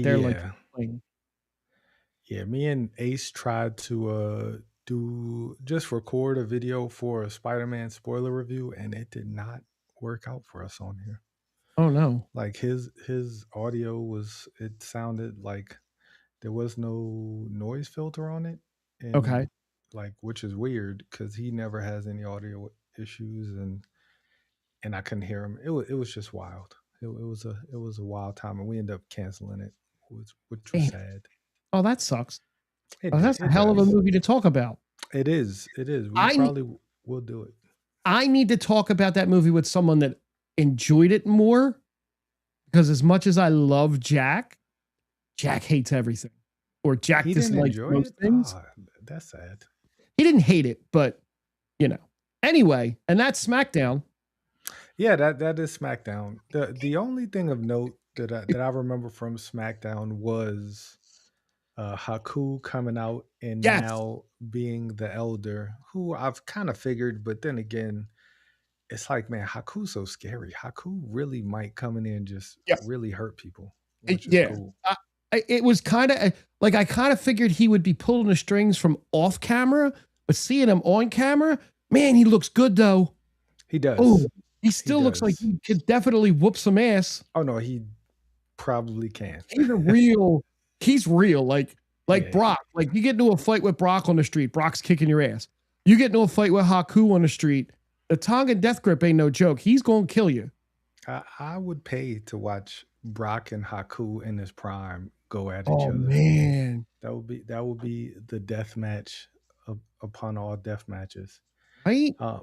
They're like, Yeah. Yeah, me and Ace tried to do just record a video for a Spider-Man spoiler review, and it did not work out for us on here. oh no. Like his audio was, it sounded like there was no noise filter on it, Okay. and like, which is weird because he never has any audio issues, and I couldn't hear him. It was just wild. It was a wild time, and we ended up canceling it, which was Damn. sad. Oh, that sucks. It Oh, that's a it hell of a does. movie to talk about. It is. It is. We I probably will do it. I need to talk about that movie with someone that enjoyed it more because as much as I love Jack, Jack hates everything or Jack He didn't dislikes enjoy most it. things. Oh, that's sad. He didn't hate it, but you know. Anyway, and that's SmackDown. Yeah, that is SmackDown. The only thing of note that I remember from SmackDown was Haku coming out and Yes. now being the elder, who I've kind of figured, but then again, it's like, man, Haku's so scary. Haku really might come in there and just Yes. really hurt people, which is Yeah. cool. It was kind of like I kind of figured he would be pulling the strings from off camera, but seeing him on camera, man, he looks good though. He Oh, does. he He still looks like does. he could definitely whoop some ass. Oh no, he probably can. He's a real, he's real. Like Yeah. Brock. Like you get into a fight with Brock on the street, Brock's kicking your ass. You get into a fight with Haku on the street, the Tongan death grip ain't no joke. He's gonna kill you. I would pay to watch Brock and Haku in his prime go at each Oh other. man. That would be the death match upon all death matches. Right? Uh,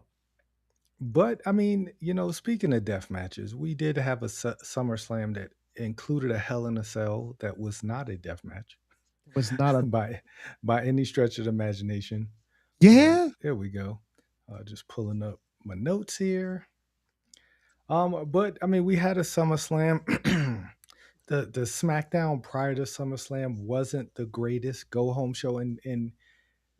but I mean, speaking of death matches, we did have a SummerSlam that included a Hell in a Cell that was not a death match It was not a by any stretch of the imagination. yeah. There we go. Just pulling up my notes here. But I mean, we had a SummerSlam. The SmackDown prior to SummerSlam wasn't the greatest go home show, and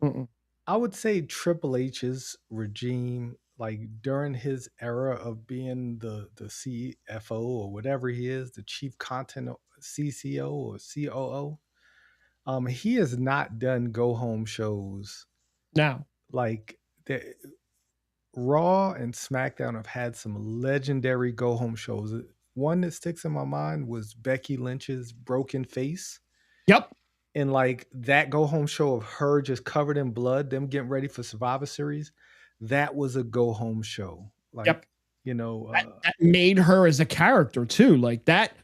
Mm-mm. I would say Triple H's regime, like during his era of being the CFO or whatever he is, the Chief Content CCO or COO, he has not done go home shows Now. like the Raw and SmackDown have had some legendary go home shows. One that sticks in my mind was Becky Lynch's Broken Face. Yep. And like that go home show of her just covered in blood, them getting ready for Survivor Series, that was a go home show. Yep. Like, you know, That made her as a character too. Like that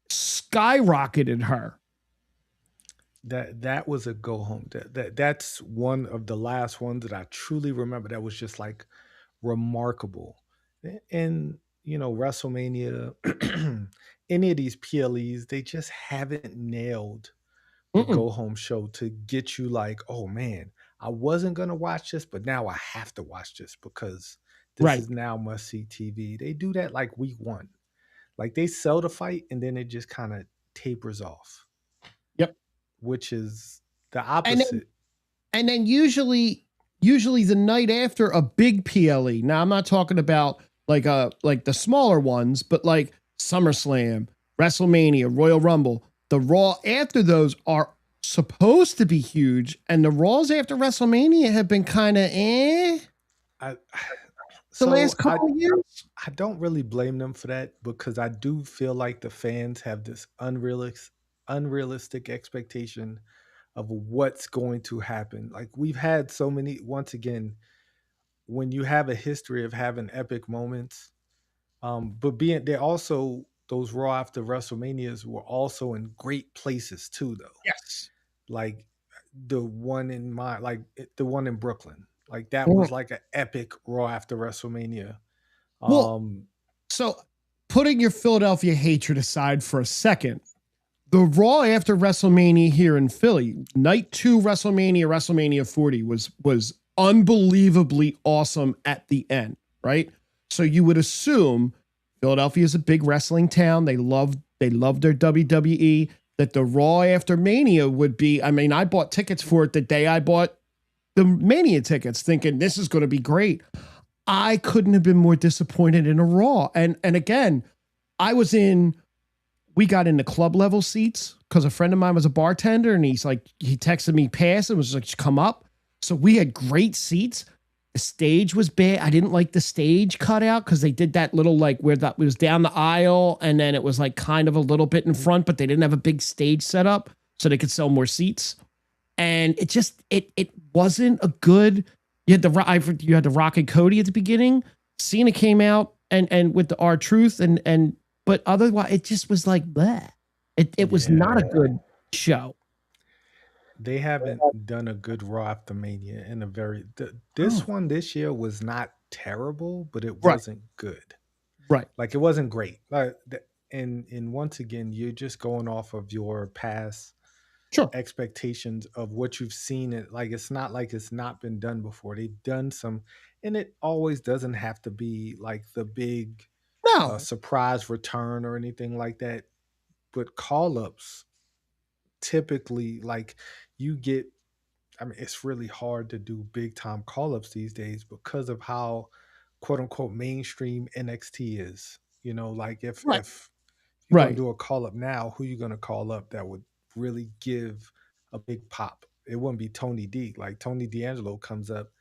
skyrocketed her. that was a go home. That's one of the last ones that I truly remember that was just like remarkable. And WrestleMania, any of these PLEs, they just haven't nailed the Mm-mm. go home show to get you like, oh man, I wasn't gonna watch this, but now I have to watch this because this Right. is now must see TV. They do that like week one. Like they sell the fight and then it just kind of tapers off, Yep. which is the And then opposite. and then usually the night after a big PLE. Now I'm not talking about like the smaller ones, but like SummerSlam, WrestleMania, Royal Rumble. The Raw after those are supposed to be huge, and the Raws after WrestleMania have been kind of I the so last couple of years. I don't really blame them for that because I do feel like the fans have this unrealistic expectation of what's going to happen. Like we've had so many, once again, when you have a history of having epic moments, but being they also those Raw after WrestleManias were also in great places too, though. Yes. Like the one in my like the one in Brooklyn, like that Well, was like an epic Raw after WrestleMania. well, Um, so putting your Philadelphia hatred aside for a second, the Raw after WrestleMania here in Philly, night 2 WrestleMania, WrestleMania 40 was unbelievably awesome at the end, right? So you would assume Philadelphia is a big wrestling town. They love their WWE. That the Raw after Mania would be. I mean, I bought tickets for it the day I bought the Mania tickets, thinking this is going to be great. I couldn't have been more disappointed in a Raw. And again, I was in we got into club level seats because a friend of mine was a bartender, and he texted me pass and was like, come up. So we had great seats. The stage was bad. I didn't like the stage cutout because they did that little like where that was down the aisle, and then it was like kind of a little bit in front, but they didn't have a big stage set up so they could sell more seats. And it just it wasn't a good. You had the Rock and Cody at the beginning. Cena came out and with the R-Truth and but otherwise it just was like bleh. It was not a good show. They haven't done a good Raw after Mania in a very. This one this year was not terrible, but it wasn't good. Right. Like it wasn't great. Like and once again, you're just going off of your past expectations of what you've seen. It like it's not like it's not been done before. They've done some, and it always doesn't have to be like the big surprise return or anything like that. But call ups typically like you get. I mean, it's really hard to do big time call ups these days because of how quote unquote mainstream NXT is. You know, like if you're gonna do a call up now, who you gonna call up that would really give a big pop? It wouldn't be Tony D. Like Tony D'Angelo comes up,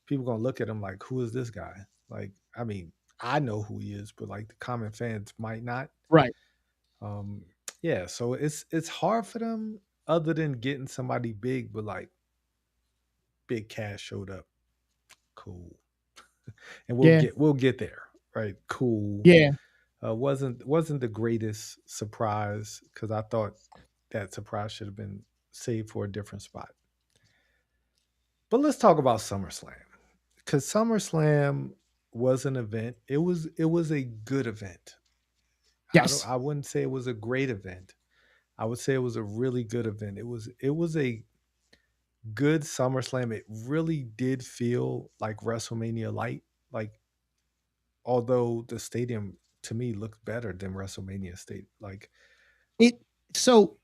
people gonna look at him like, who is this guy? Like, I mean, I know who he is, but like the common fans might not. Right. Yeah, so it's hard for them other than getting somebody big, but like Big Cash showed up. Cool. And we'll get there. Right. Cool. Yeah. Wasn't the greatest surprise because I thought that surprise should have been saved for a different spot. But let's talk about SummerSlam. Because SummerSlam was an event. It was a good event. Yes. I wouldn't say it was a great event. I would say it was a really good event. It was a good SummerSlam. It really did feel like WrestleMania light. Like, although the stadium to me looked better than WrestleMania Stadium. Like it. So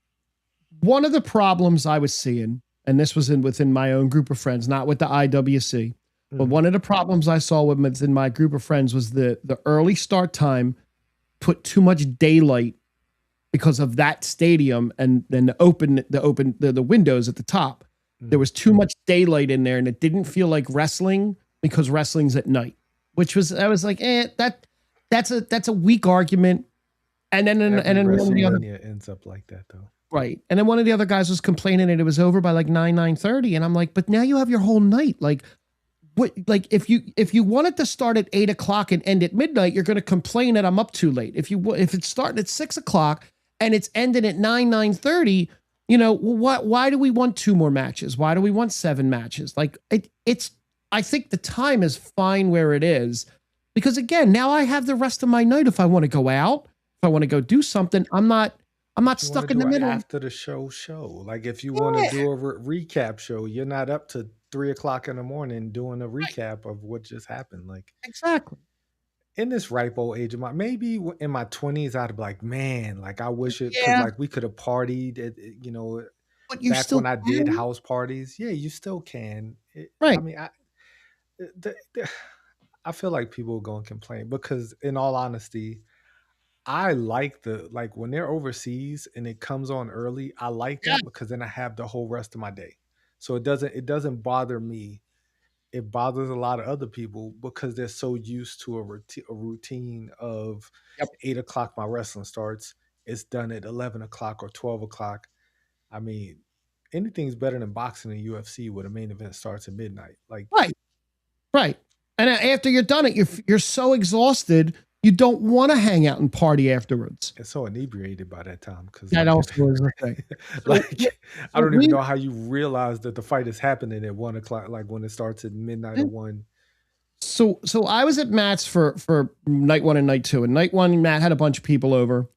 one of the problems I was seeing, and this was within my own group of friends, not with the IWC, but one of the problems I saw within my group of friends was the early start time put too much daylight because of that stadium, and then the windows at the top. There was too much daylight in there, and it didn't feel like wrestling because wrestling's at night, I was like, that's a weak argument. And then one of the other ends up like that though. Right. And then one of the other guys was complaining that it was over by like 9:30. And I'm like, but now you have your whole night. Like what, like if you wanted to start at 8:00 and end at midnight, you're going to complain that I'm up too late. If it's starting at 6:00 and it's ending at 9:30, you know, why do we want 2 more matches? Why do we want 7 matches? Like I think the time is fine where it is, because again, now I have the rest of my night. If I want to go out, if I want to go do something, I'm not stuck in the middle. After the show. Like if you want to do a recap show, you're not up to 3:00 in the morning doing a recap of what just happened. Like exactly. In this ripe old age of mine, maybe in my 20s, I'd be like, man, like I wish it could, like we could have partied at, you know, but you back when I did house parties. Yeah, you still can. Right. I mean, I feel like people are going to complain because, in all honesty, I like when they're overseas and it comes on early. I like that because then I have the whole rest of my day, so it doesn't bother me. It bothers a lot of other people because they're so used to a routine of 8:00. My wrestling starts. It's done at 11:00 or 12:00. I mean, anything's better than boxing and UFC where the main event starts at midnight. Like right. And after you're done it, you're so exhausted, you don't want to hang out and party afterwards. And so inebriated by that time because that also is the thing. I don't even know how you realize that the fight is happening at 1:00, like when it starts at midnight or 1. So I was at Matt's for night 1 and night 2. And night 1, Matt had a bunch of people over.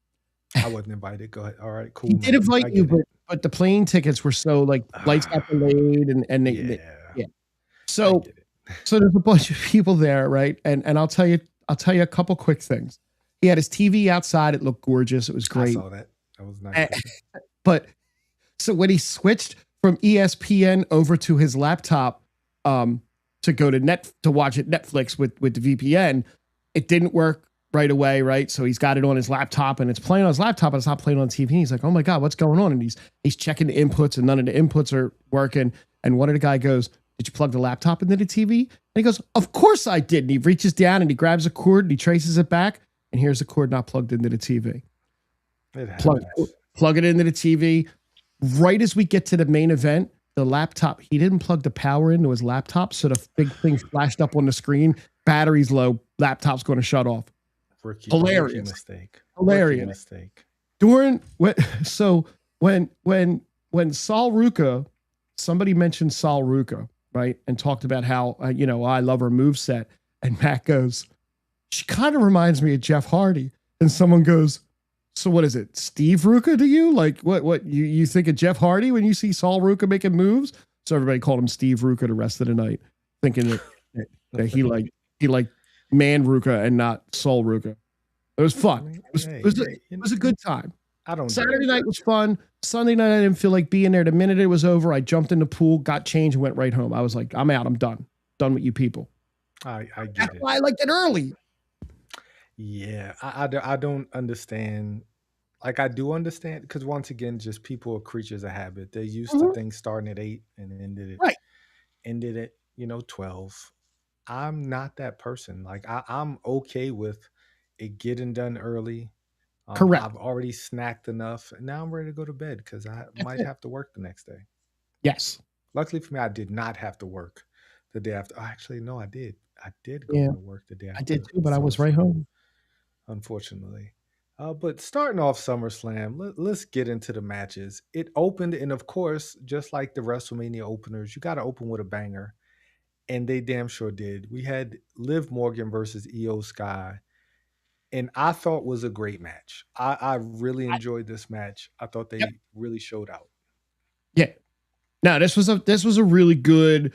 I wasn't invited. Go ahead. All right, cool. He did invite you, but the plane tickets were so like lights got delayed and they. So there's a bunch of people there, right? And I'll tell you a couple quick things. He had his TV outside. It looked gorgeous. It was great. I saw that. That was nice. But so when he switched from ESPN over to his laptop to go to watch it Netflix with the VPN, it didn't work right away, right? So he's got it on his laptop and it's playing on his laptop and it's not playing on TV. He's like, oh my God, what's going on? And he's checking the inputs and none of the inputs are working. And one of the guy goes, did you plug the laptop into the TV? And he goes, of course I did. And he reaches down and he grabs a cord and he traces it back. And here's the cord not plugged into the TV. Plug it into the TV. Right as we get to the main event, the laptop, he didn't plug the power into his laptop. So the big thing flashed up on the screen. Battery's low. Laptop's going to shut off. Hilarious. Rookie mistake. Hilarious. Rookie mistake. When Sol Ruka, somebody mentioned Sol Ruka, right? And talked about how, I love her moveset. And Matt goes, she kind of reminds me of Jeff Hardy. And someone goes, so what is it? Steve Ruka to you? Like what you think of Jeff Hardy when you see Sol Ruka making moves? So everybody called him Steve Ruka the rest of the night, thinking that he liked Man Ruka and not Sol Ruka. It was fun. It was a good time. Saturday night was fun. Sunday night I didn't feel like being there. The minute it was over, I jumped in the pool, got changed, and went right home. I was like, I'm out. I'm done. Done with you people. I get That's it. why I liked it early. Yeah, I don't understand. Like, I do understand because once again, just people are creatures of habit. They're used to things starting at 8 and ended at 12. I'm not that person. Like, I'm okay with it getting done early. Correct. I've already snacked enough, and now I'm ready to go to bed because I might have to work the next day. Yes. Luckily for me, I did not have to work the day after. Actually, no, I did. I did go to work the day after. I did too, but I was right home. Unfortunately. But starting off SummerSlam, let's get into the matches. It opened, and of course, just like the WrestleMania openers, you got to open with a banger. And they damn sure did. We had Liv Morgan versus Io Sky, and I thought was a great match. I really enjoyed this match. I thought they really showed out. Yeah. No, this was a really good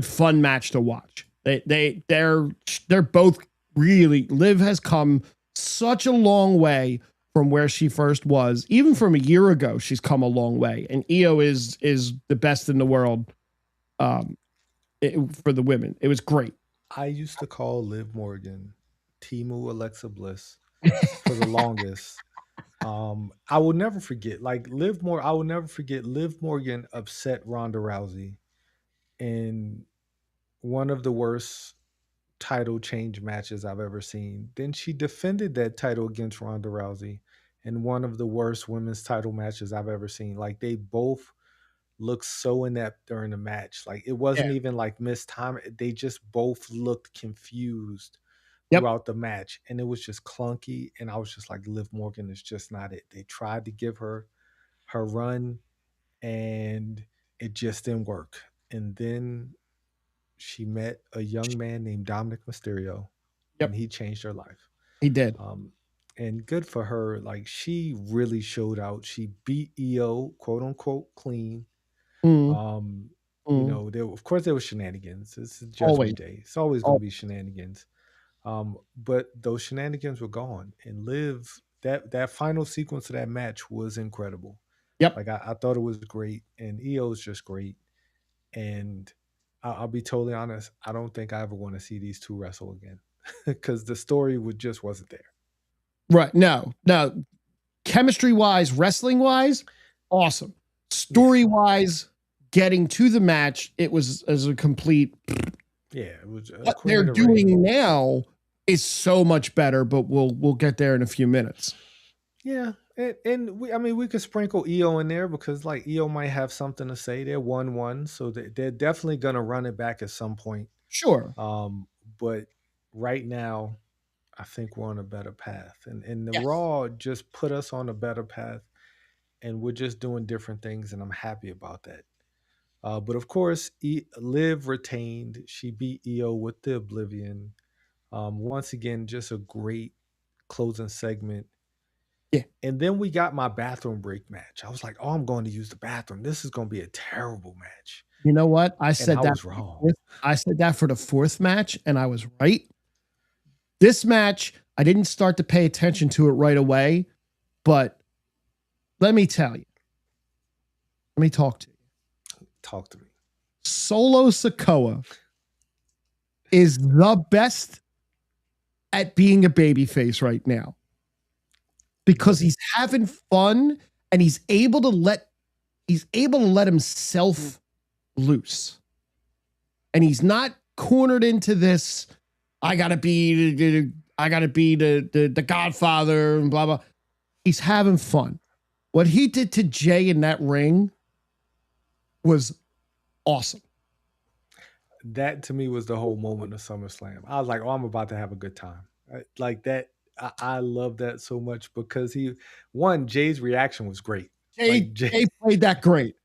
fun match to watch. They're both really. Liv has come such a long way from where she first was. Even from a year ago, she's come a long way. And Io is the best in the world for the women. It was great. I used to call Liv Morgan Timu Alexa Bliss for the longest. I will never forget. I will never forget Liv Morgan upset Ronda Rousey in one of the worst title change matches I've ever seen. Then she defended that title against Ronda Rousey in one of the worst women's title matches I've ever seen. Like, they both looked so inept during the match. Like, it wasn't even like missed time. They just both looked confused throughout the match, and it was just clunky. And I was just like, Liv Morgan is just not it. They tried to give her run, and it just didn't work. And then she met a young man named Dominic Mysterio, and he changed her life. He did. And good for her. Like, she really showed out. She beat Io, quote unquote, clean. Of course there was shenanigans. This is Judgment Day. It's always going to be shenanigans. But those shenanigans were gone. And Liv, that final sequence of that match was incredible. Like, I thought it was great, and Io's just great. And I'll be totally honest, I don't think I ever want to see these two wrestle again because the story just wasn't there. Right. No. Chemistry wise, wrestling wise, awesome. Story wise, getting to the match, it was as a complete. Yeah, it was. What they're doing now is so much better, but we'll get there in a few minutes. Yeah, and we could sprinkle Io in there because like Io might have something to say. They're 1-1, so they're definitely gonna run it back at some point. Sure. But right now, I think we're on a better path, and the Raw just put us on a better path, and we're just doing different things, and I'm happy about that. But of course, Liv retained. She beat Io with the Oblivion. Once again, just a great closing segment. Yeah. And then we got my bathroom break match. I was like, oh, I'm going to use the bathroom. This is going to be a terrible match. You know what? I was wrong. I said that for the fourth match, and I was right. This match, I didn't start to pay attention to it right away, but let me tell you. Let me talk to you. Talk to me. Solo Sikoa is the best at being a babyface right now because he's having fun and he's able to let himself loose. And he's not cornered into this, I gotta be the Godfather and blah blah. He's having fun. What he did to Jay in that ring was awesome. That to me was the whole moment of SummerSlam. I was like, "Oh, I'm about to have a good time." Like that, I love that so much because Jay's reaction was great. Like Jay played that great.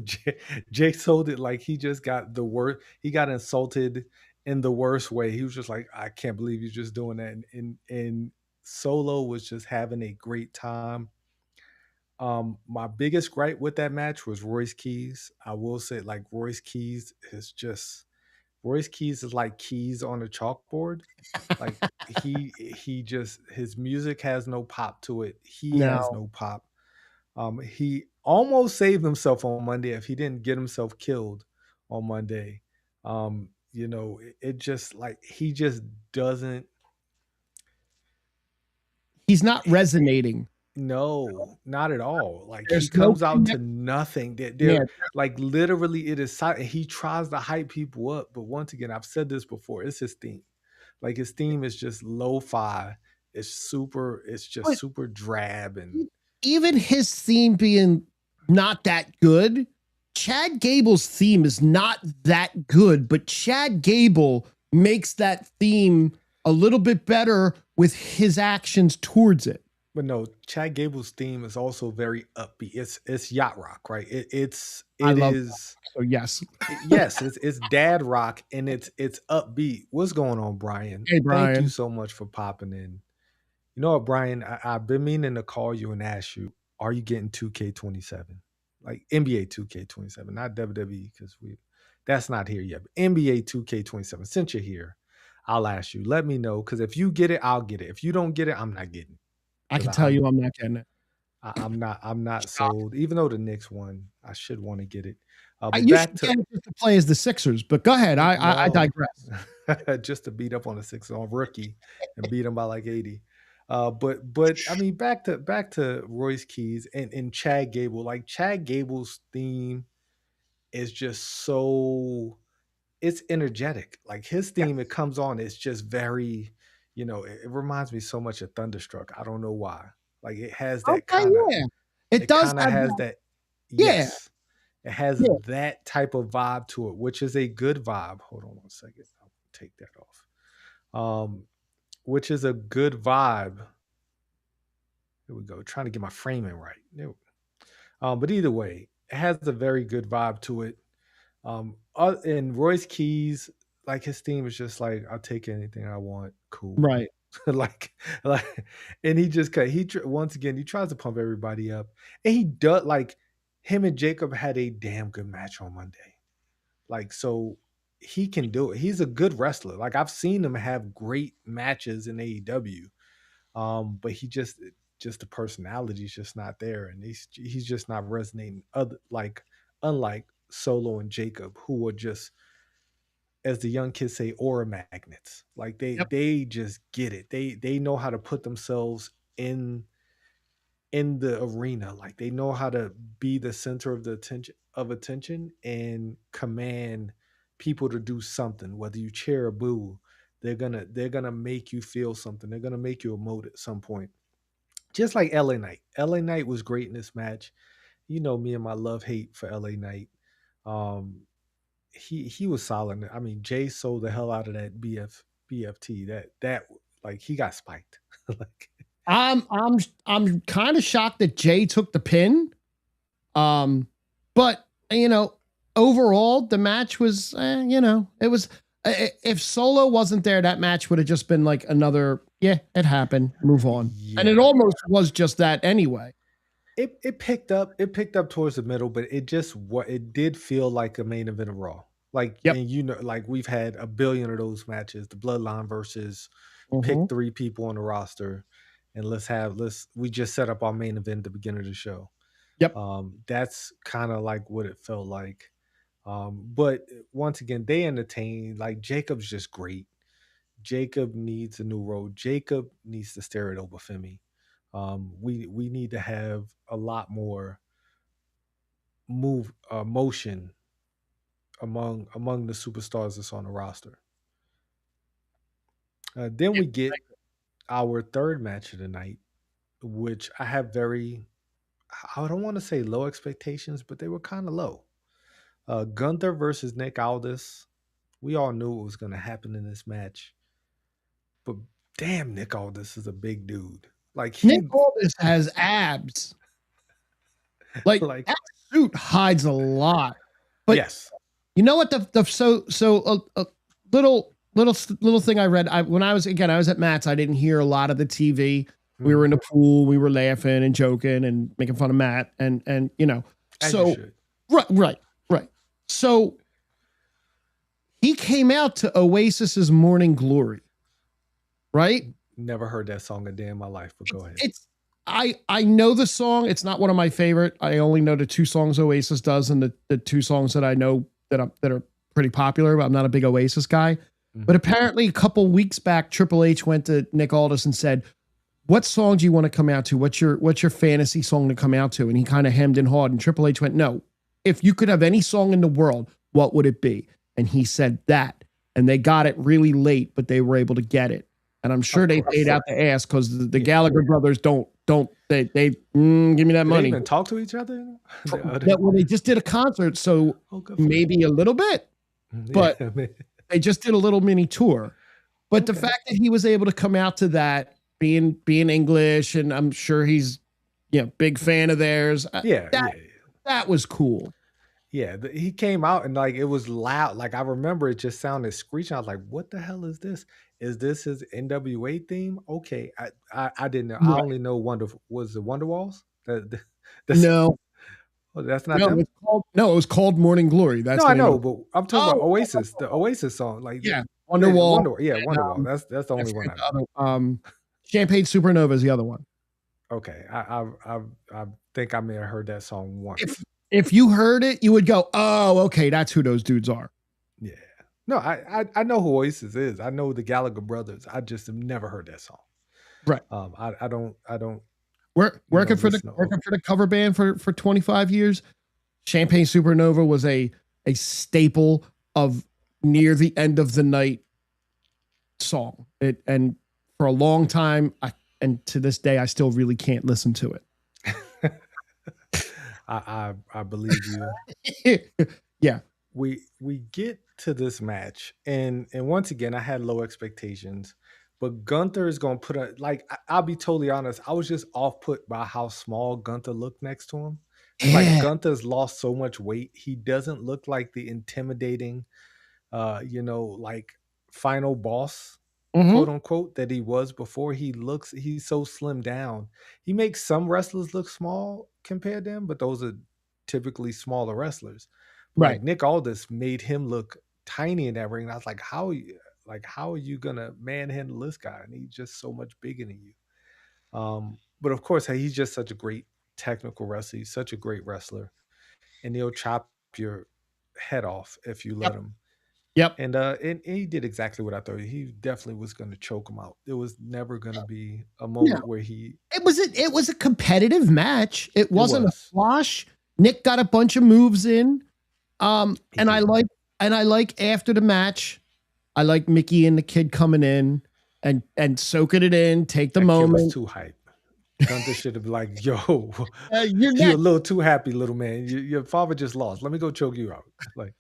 Jay, Jay sold it like he just got the worst. He got insulted in the worst way. He was just like, "I can't believe you're just doing that." And Solo was just having a great time. My biggest gripe with that match was Royce Keys. I will say, like Royce Keys is like keys on a chalkboard. Like he just his music has no pop to it. He has No, no pop. He almost saved himself on Monday if he didn't get himself killed on Monday. It just like he just doesn't. he's not resonating. No, not at all. Like he There's no comes out to connection. nothing. Yeah, They're like literally it is silent. He tries to hype people up, but once again, I've said this before. It's his theme. Like his theme is just lo-fi. It's just but super drab and even his theme being not that good, Chad Gable's theme is not that good, but Chad Gable makes that theme a little bit better with his actions towards it. but no, Chad Gable's theme is also very upbeat. It's yacht rock, right? I It love that. is So yes. yes, it's dad rock and it's upbeat. What's going on, Brian? Hey Thank you Brian. so much for popping in. You know what, Brian? I've been meaning to call you and ask you, are you getting 2K27? Like NBA 2K27, not WWE, because we that's not here yet. But NBA 2K27. Since you're here, I'll ask you. Let me know. Because if you get it, I'll get it. If you don't get it, I'm not getting it. I Because can tell you I'm not getting it. I'm not sold. Even though the Knicks won, I should want to get it. But You back should to get it just to play as the Sixers, but go ahead. I no, digress. just to beat up on a six on rookie and beat him by like 80. But I mean back to Royce Keys and Chad Gable. Like Chad Gable's theme is just so it's energetic. Like his Yeah. theme, it comes on, it's just very, it reminds me so much of Thunderstruck. I don't know why. Like Okay, yeah. It it does kind of have has that. that, Yeah. yes. It has Yeah. that type of vibe to it, which is a good vibe. Hold on one second. I'll take that off. Which is a good vibe. Here we go. Trying to get my framing right. But either way, it has a very good vibe to it. And Royce Keys, like his theme is just like, I'll take anything I want. Cool. Right. like, like, and he just cut. Once again, he tries to pump everybody up, and he does. Like him and Jacob had a damn good match on Monday. Like so, he can do it. He's a good wrestler. Like I've seen him have great matches in AEW. But just the personality is just not there, and he's just not resonating. Unlike Solo and Jacob, who are just, as the young kids say, aura magnets. Like Yep. they just get it. They know how to put themselves in the arena. Like they know how to be the center of the attention and command people to do something. Whether you cheer or boo, they're gonna make you feel something. They're gonna make you emote at some point. Just like LA Knight. LA Knight was great in this match. You know me and my love hate for LA Knight. Um, he was solid. I mean, Jay sold the hell out of that BFT. That like he got spiked. like I'm kind of shocked that Jay took the pin. But overall the match was, it was. If Solo wasn't there, that match would have just been like another. Yeah, it happened. Move on. And it yeah. almost was just that anyway. It picked up towards the middle, but it did feel like a main event of Raw. Like Yep. and like we've had a billion of those matches, the Bloodline versus Mm-hmm. pick three people on the roster, and we just set up our main event at the beginning of the show. Yep. That's kind of like what it felt like. But once again, they entertain. Like Jacob's just great. Jacob needs a new role. Jacob needs to stare at Oba Femi. We need to have a lot more motion among the superstars that's on the roster. Then we get our third match of the night, which I have I don't want to say low expectations, but they were kind of low. Gunther versus Nick Aldis. We all knew what was going to happen in this match, but damn, Nick Aldis is a big dude. Like Nick Aldis has abs. Like that suit hides a lot. But yes, you know what? A little thing I read. When I was at Matt's. I didn't hear a lot of the TV. We were in the pool. We were laughing and joking and making fun of Matt. And you know, as so you should. right. So he came out to Oasis's Morning Glory. Right? Never heard that song a day in my life, but go ahead. I know the song. It's not one of my favorite. I only know the two songs Oasis does, and the two songs that I know that are pretty popular. But I'm not a big Oasis guy. Mm-hmm. But apparently, a couple weeks back, Triple H went to Nick Aldis and said, "What song do you want to come out to? What's your fantasy song to come out to?" And he kind of hemmed and hawed. And Triple H went, "No, if you could have any song in the world, what would it be?" And he said that. And they got it really late, but they were able to get it. And I'm sure they paid out the ass because the Gallagher brothers don't give me that money. They even talk to each other? Well, they just did a concert, so maybe a little bit, but they just did a little mini tour. But the fact that he was able to come out to that, being English, and I'm sure he's big fan of theirs. That was cool. Yeah, he came out and like it was loud. Like I remember it just sounded screeching. I was like, "What the hell is this? Is this his NWA theme?" Okay, I didn't know. Right. I only know was the Wonderwalls. No, that's not them. It was called Morning Glory. That's I know, but I'm talking about Oasis, the Oasis song. Like Wonderwall. Wonderwall. That's the only one I know. Champagne Supernova is the other one. Okay, I think I may have heard that song once. If you heard it, you would go, "Oh, okay, that's who those dudes are." Yeah. No, I know who Oasis is. I know the Gallagher brothers. I just have never heard that song. Right. I don't. Working for the cover band for 25 years. Champagne Supernova was a staple of near the end of the night song. And for a long time, and to this day, I still really can't listen to it. I believe you. Yeah. We get to this match, and once again, I had low expectations, but Gunther is going to put I'll be totally honest, I was just off put by how small Gunther looked next to him. Yeah. Like Gunther's lost so much weight. He doesn't look like the intimidating, like final boss, quote unquote, that he was before. He's so slimmed down. He makes some wrestlers look small compared to him, but those are typically smaller wrestlers. Right. Like Nick Aldis made him look tiny in that ring. And I was like, how are you gonna manhandle this guy? And he's just so much bigger than you. But of course, he's just such a great technical wrestler. He's such a great wrestler, and he'll chop your head off if you let him. Yep. And he did exactly what I thought. He definitely was going to choke him out. It was never going to be a moment where he. It was a competitive match. It wasn't a squash. Nick got a bunch of moves in. And I like after the match, I like Mickey and the kid coming in and soaking it in, take the moment. Kid was too hype. Gunther should have been like, "Yo, you're a little too happy, little man. Your father just lost. Let me go choke you out." Like,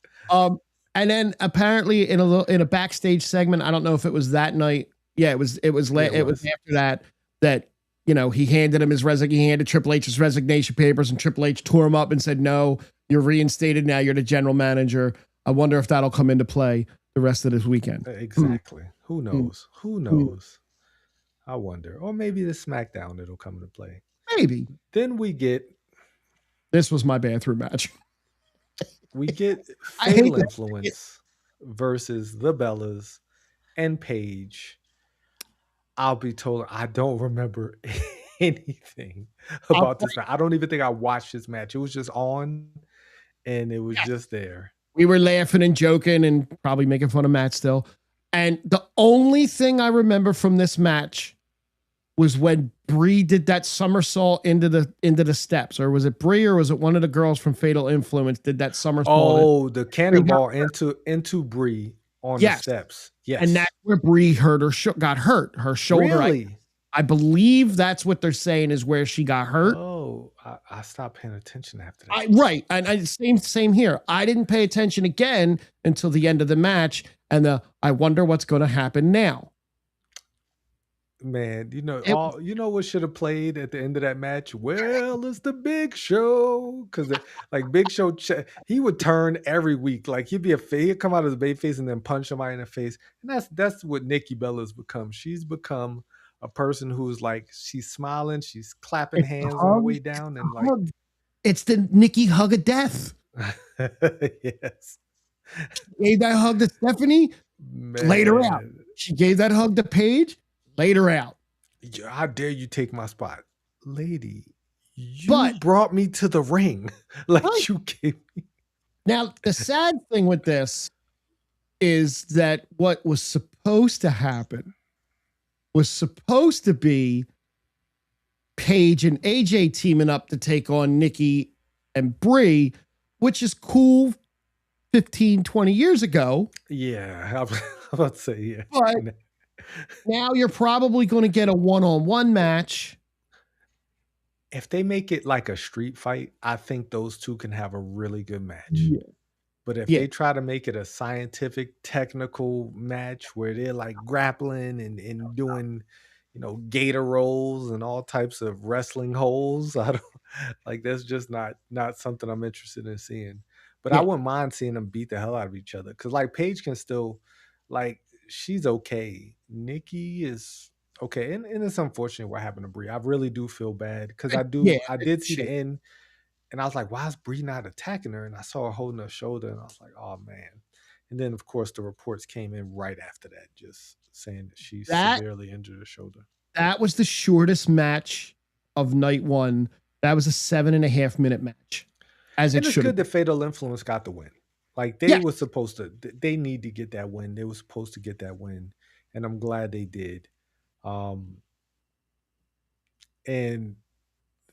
and then apparently in a backstage segment, I don't know if it was that night. Yeah, it was after that he handed him he handed Triple H his resignation papers, and Triple H tore him up and said, "No, you're reinstated now. You're the general manager." I wonder if that'll come into play the rest of this weekend. Exactly. Who knows? Who knows? I wonder. Or maybe the SmackDown it'll come into play. Maybe. Then we get. This was my bathroom match. We get Fatal Influence versus the Bellas and Paige. I'll be told I don't remember anything about this match. I don't even think I watched this match. It was just on, and it was just there. We were laughing and joking and probably making fun of Matt still. And the only thing I remember from this match was when Brie did that somersault into the steps, or was it Brie or was it one of the girls from Fatal Influence did that somersault? Oh, the cannonball into Brie on the Yes, steps. and Yes. that's where Brie hurt got hurt. Her shoulder. Really? I believe that's what they're saying is where she got hurt. Oh, I stopped paying attention after that. Right, and same here. I didn't pay attention again until the end of the match, and I wonder what's going to happen now. Man, you know what should have played at the end of that match? Well, it's the Big Show, because like Big Show, he would turn every week. Like he'd come out as a babyface and then punch somebody in the face, and that's what Nikki Bella's become. She's become a person who's like she's smiling, she's clapping hands on the way down, and like it's the Nikki hug of death. Yes, she gave that hug to Stephanie, laid her out. She gave that hug to Paige. Laid her out. How dare you take my spot, lady? You brought me to the ring, like you gave me. Now the sad thing with this is that what was supposed to happen was supposed to be Paige and AJ teaming up to take on Nikki and Brie, which is cool 15, 20 years ago. Yeah, I was about to say, yeah. But now you're probably going to get a one-on-one match. If they make it like a street fight, I think those two can have a really good match. Yeah. But if they try to make it a scientific, technical match where they're like grappling and doing, gator rolls and all types of wrestling holds, I don't like. That's just not something I'm interested in seeing. But I wouldn't mind seeing them beat the hell out of each other, because like Paige can still, like, she's okay. Nikki is okay, and it's unfortunate what happened to Brie. I really do feel bad, because I did see the end, and I was like, why is Brie not attacking her? And I saw her holding her shoulder, and I was like, oh man. And then of course the reports came in right after that, just saying that she severely injured her shoulder. That was the shortest match of night one. That was a 7.5 minute match. As it should. It's good that Fatal Influence got the win. Like they were supposed to, they need to get that win. They were supposed to get that win, and I'm glad they did. And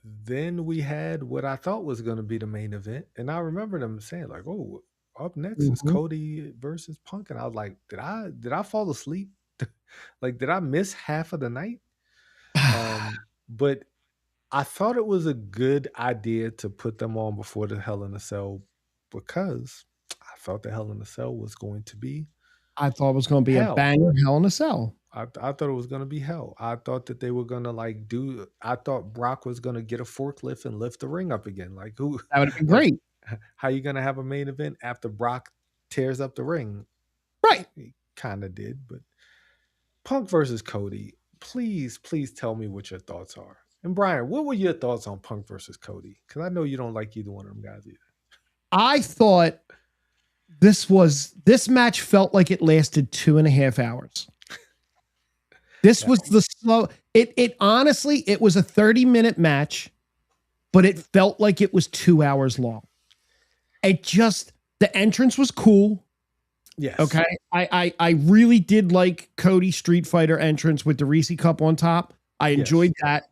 then we had what I thought was going to be the main event, and I remember them saying like, "Oh, up next is Cody versus Punk," and I was like, "Did I fall asleep? Like, did I miss half of the night?" But I thought it was a good idea to put them on before the Hell in a Cell, because I thought the Hell in a Cell was going to be. I thought it was going to be a banger Hell in a Cell. I thought it was going to be hell. I thought that they were going to I thought Brock was going to get a forklift and lift the ring up again. Like, who? That would have been great. How you going to have a main event after Brock tears up the ring? Right. He kind of did, but Punk versus Cody. Please tell me what your thoughts are. And Brian, what were your thoughts on Punk versus Cody? Because I know you don't like either one of them guys either. I thought this match felt like it lasted 2.5 hours. This was the slow. It honestly, it was a 30-minute match, but it felt like it was 2 hours long. The entrance was cool. Yes. Okay. I really did like Cody Street Fighter entrance with the Reese Cup on top. I enjoyed that.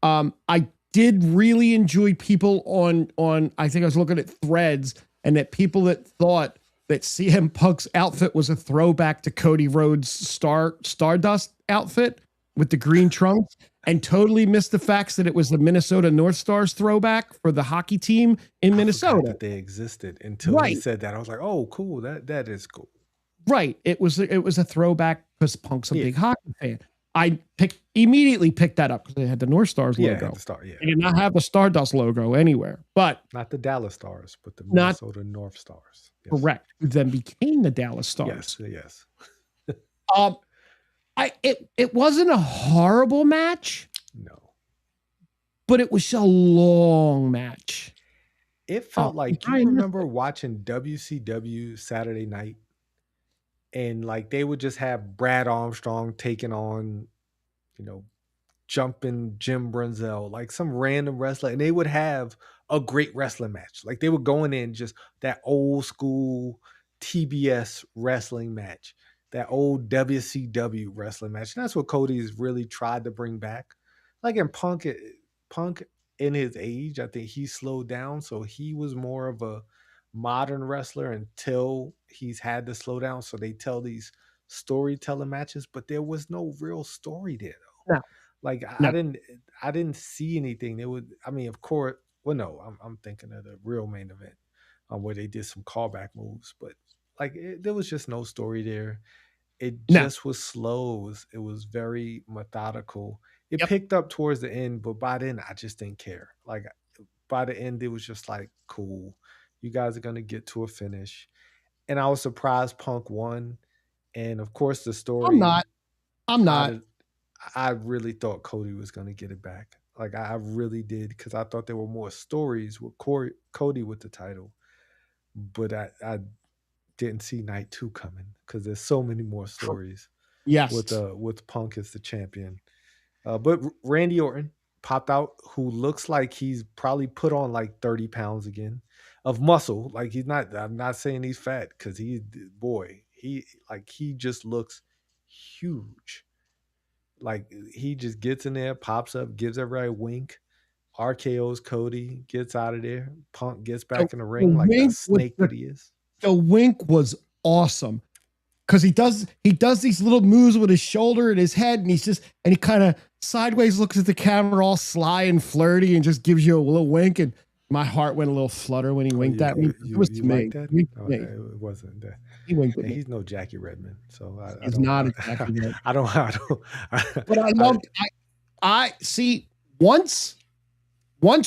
I did really enjoy people on I think I was looking at threads, and that people that thought that CM Punk's outfit was a throwback to Cody Rhodes' Stardust outfit with the green trunks, and totally missed the facts that it was the Minnesota North Stars throwback for the hockey team in Minnesota. That they existed until he said that. I was like, oh, cool. That is cool. Right. It was a throwback because Punk's a big hockey fan. I immediately picked that up because they had the North Stars logo. They did not have the Stardust logo anywhere, but not the Dallas Stars, but the Minnesota North Stars. Yes. Correct. Who then became the Dallas Stars. Yes. It wasn't a horrible match. No. But it was a long match. It felt like, you remember watching WCW Saturday night, and like they would just have Brad Armstrong taking on, jumping Jim Brunzell, like some random wrestler, and they would have a great wrestling match. Like they were going in just that old school TBS wrestling match. that old WCW wrestling match. And that's what Cody's really tried to bring back. Like in Punk in his age, I think he slowed down, so he was more of a modern wrestler until he's had to slow down. So they tell these storytelling matches, but there was no real story there though. No, Like no. I didn't see anything. It would, I mean, of course, well, no, I'm thinking of the real main event where they did some callback moves, but like there was just no story there. It No. just was slow. It was very methodical. It Yep. picked up towards the end, but by then I just didn't care. Like by the end, it was just like, cool. You guys are gonna get to a finish. And I was surprised Punk won. And of course the I'm story not. I'm out not. of I really thought Cody was gonna get it back. Like I really did because I thought there were more stories with Cody with the title. But I didn't see night two coming because there's so many more stories Yes. with Punk as the champion. But Randy Orton popped out, who looks like he's probably put on like 30 pounds again of muscle. Like he's not. I'm not saying he's fat because he's boy. He just looks huge. Like he just gets in there, pops up, gives everybody a wink. RKO's Cody, gets out of there. Punk gets The, back in the the ring like the wink was snake that he is. the wink was awesome because he does these little moves with his shoulder and his head, and he kind of sideways looks at the camera all sly and flirty and just gives you a little wink, and my heart went a little flutter when he Oh, winked at me. It was you to like me. that? He winked No, at me. it wasn't that. He winked at And me. he's no Jackie Redmond, so I He's don't not exactly right. I don't I don't But I I, loved. I see. Once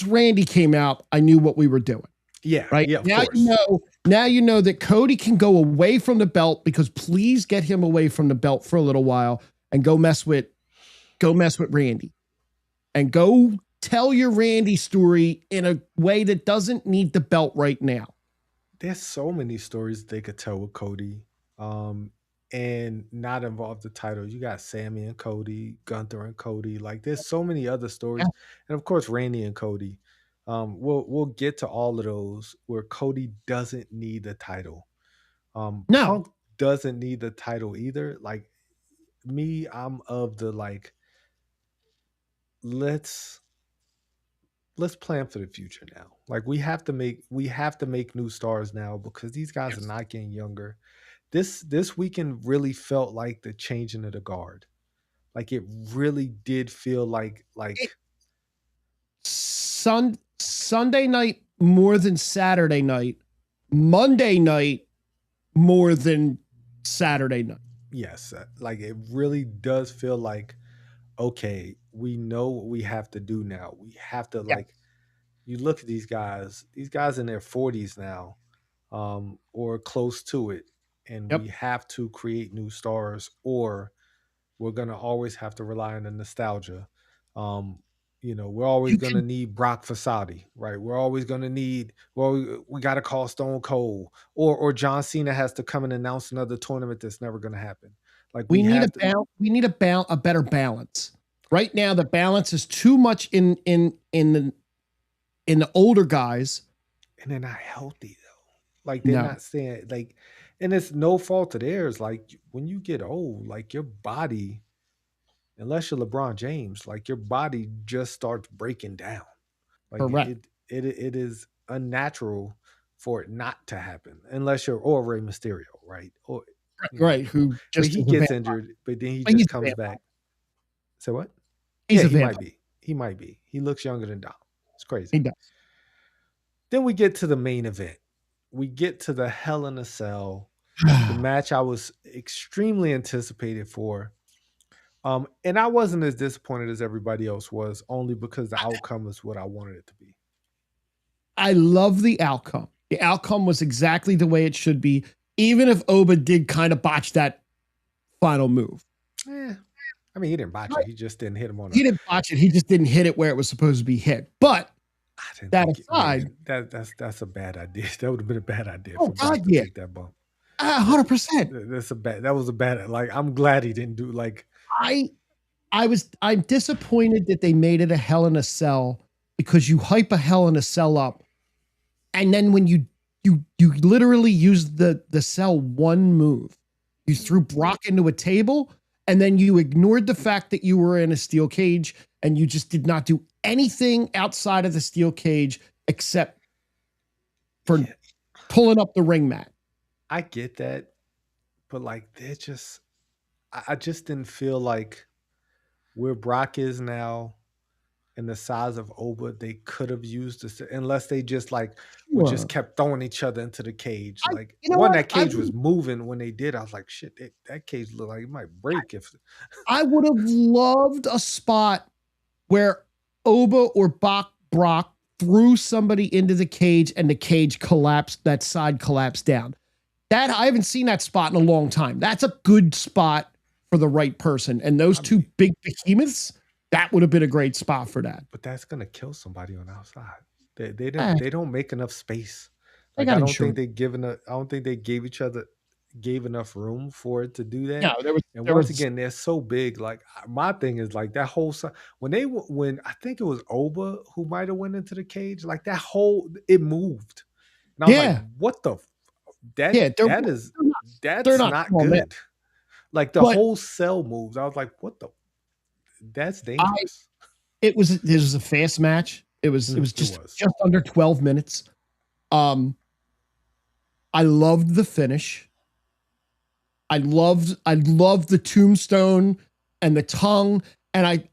Randy came out, I knew what we were doing. yeah, Right yeah, of now, course. now you know that Cody can go away from the belt, because please get him away from the belt for a little while and go mess with Randy, and go tell your Randy story in a way that doesn't need the belt right now. There's so many stories they could tell with Cody, um, and not involve the title. You got Sammy and Cody, Gunther and Cody. Like there's so many other Yeah. stories, and of course Randy and Cody. We'll get to all of those where Cody doesn't need the title. No, Punk doesn't need the title either. Like me, I'm of the like let's let's plan for the future now. Like we have to make new stars now because these guys are yes. not getting younger. This weekend really felt like the changing of the guard. Like it really did feel like It, Sunday night more than Saturday night, Monday night more than Saturday night. yes, like it really does feel like okay, we know what we have to do now. We have to Yeah. like you look at these guys in their 40s now, or close to it, and we Yep. have to create new stars, or we're gonna always have to rely on the nostalgia. Um, we're always You gonna can need Brock Fasadi, right? We're always gonna need we gotta call Stone Cold, or John Cena has to come and announce another tournament that's never gonna happen. Like we we need have to, a better balance. Right now the balance is too much in the older guys. and they're not healthy though. Like they're No. not saying like, and it's no fault of theirs. Like when you get old, like your body, unless you're LeBron James, like your body just starts breaking down. Like Correct. it is unnatural for it not to happen unless you're or Rey Mysterio, right? Or Right, who but just he is a gets vampire. injured, but then he But just he's a comes vampire. back. So what? He's Yeah, a he might vampire. be. He might be. He looks younger than Dom. It's crazy. He does. Then we get to the main event. We get to the Hell in a Cell, the match I was extremely anticipated for. And I wasn't as disappointed as everybody else was, only because the outcome was what I wanted it to be. I love the outcome. The outcome was exactly the way it should be, even if Oba did kind of botch that final move. Eh, I mean, he didn't botch it. Right. He just didn't hit him on a. He didn't botch it. He just didn't hit it where it was supposed to be hit. But I didn't that think it, aside, man. That's a bad idea. That would have been a bad idea oh for God, Brock to yeah, take that bump. 100%. That's a bad. That was a bad. Like I'm glad he didn't do like. I I'm disappointed that they made it a Hell in a Cell, because you hype a Hell in a Cell up, and then when you literally use the cell one move, You threw Brock into a table, and then you ignored the fact that you were in a steel cage, and you just did not do anything outside of the steel cage except for pulling up the ring mat. I get that, but like they're just I just didn't feel like where Brock is now and the size of Oba, they could have used this unless they just like would just Sure. kept throwing each other into the cage. Like You know one, what? that cage was moving when they did. I was like, shit, that cage looked like it might break if I would have loved a spot where Oba or Brock threw somebody into the cage and the cage collapsed, that side collapsed down. That I haven't seen that spot in a long time. That's a good spot for the right person. And those two big behemoths, that would have been a great spot for that. but that's gonna kill somebody on the outside. Eh, They don't make enough space. they Like got I don't think insurance. they given a I don't think they gave enough room for it to do that. No, there was And there once was again, they're so big. Like my thing is like that whole when when I think it was Oba who might have went into the cage, like that whole it moved, and I was like, yeah. what the Yeah, they're that's not not small men. good. Like the But whole cell moves. I was like, what the that's I dangerous. this was a fast match. It was It just was. under 12 minutes. Um I loved the finish. I loved the tombstone and the tongue. And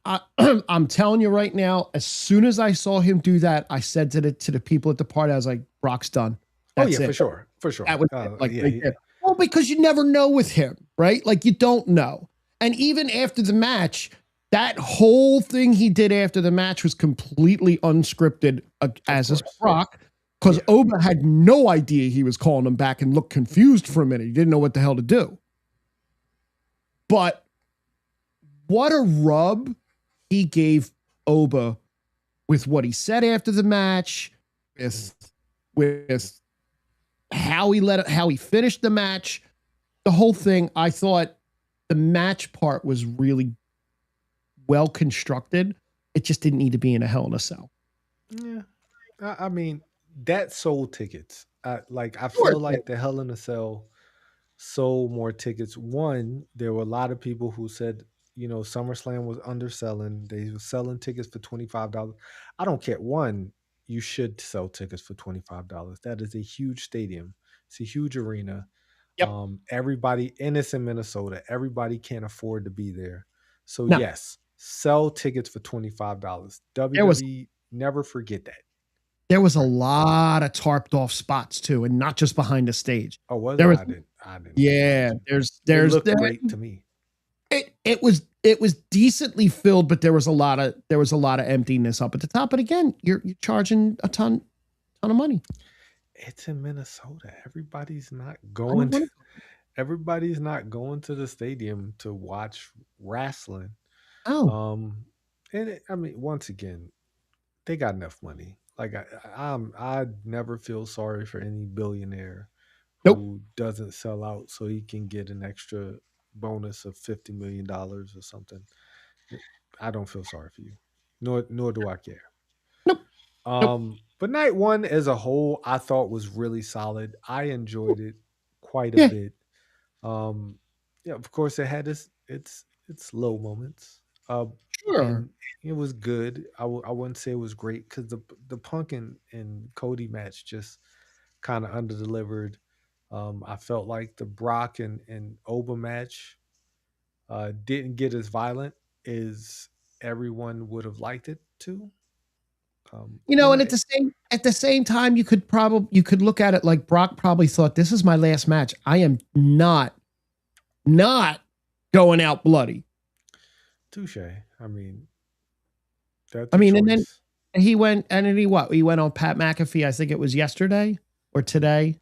I'm telling you right now, as soon as I saw him do that, I said to the people at the party, I was like, Brock's done. Oh That's yeah, it. for sure. That was it. Like Yeah, right there. Well, because you never know with him, right? Like you don't know. And even after the match, that whole thing he did after the match was completely unscripted, as is course. Brock, because Yeah. Oba had no idea he was calling him back and looked confused for a minute. He didn't know what the hell to do. But what a rub he gave Oba with what he said after the match, with how he finished the match, the whole thing. I thought the match part was really well constructed. It just didn't need to be in a Hell in a Cell. Yeah. I mean, that sold tickets. I Sure. feel like the Hell in a Cell sold more tickets. One, there were a lot of people who said, SummerSlam was underselling. They were selling tickets for $25. I don't care. One, you should sell tickets for $25. That is a huge stadium. It's a huge arena. Yep. Everybody, and it's in Minnesota. Everybody can't afford to be there. So No, yes, sell tickets for $25. there was WWE, never forget that. there was a Right. lot of tarped off spots too, and not just behind the stage. Oh, was it? There was I didn't pay yeah, attention. there's It there's looked there, great to me. it was decently filled, but there was a lot of emptiness up at the top. But again, you're charging a ton of money. It's in Minnesota. I don't want Everybody's not going to the stadium to watch wrestling. oh, Um, I mean, once again, they got enough money. Like I never feel sorry for any billionaire nope, who doesn't sell out so he can get an extra bonus of $50 million or something. I don't feel sorry for you, nor do I care. nope, nope. But night one as a whole, I thought was really solid. I enjoyed it quite a Yeah, bit. Um, yeah, of course, it had its low moments. sure. And it was good. I wouldn't say it was great because the Punk and Cody match just kind of underdelivered. I felt like the Brock and Oba match didn't get as violent as everyone would have liked it to. And at the same time, you could look at it like Brock probably thought this is my last match. I am not going out bloody. touche. I mean, that's I a mean, and then choice. he went on Pat McAfee. I think it was yesterday or today,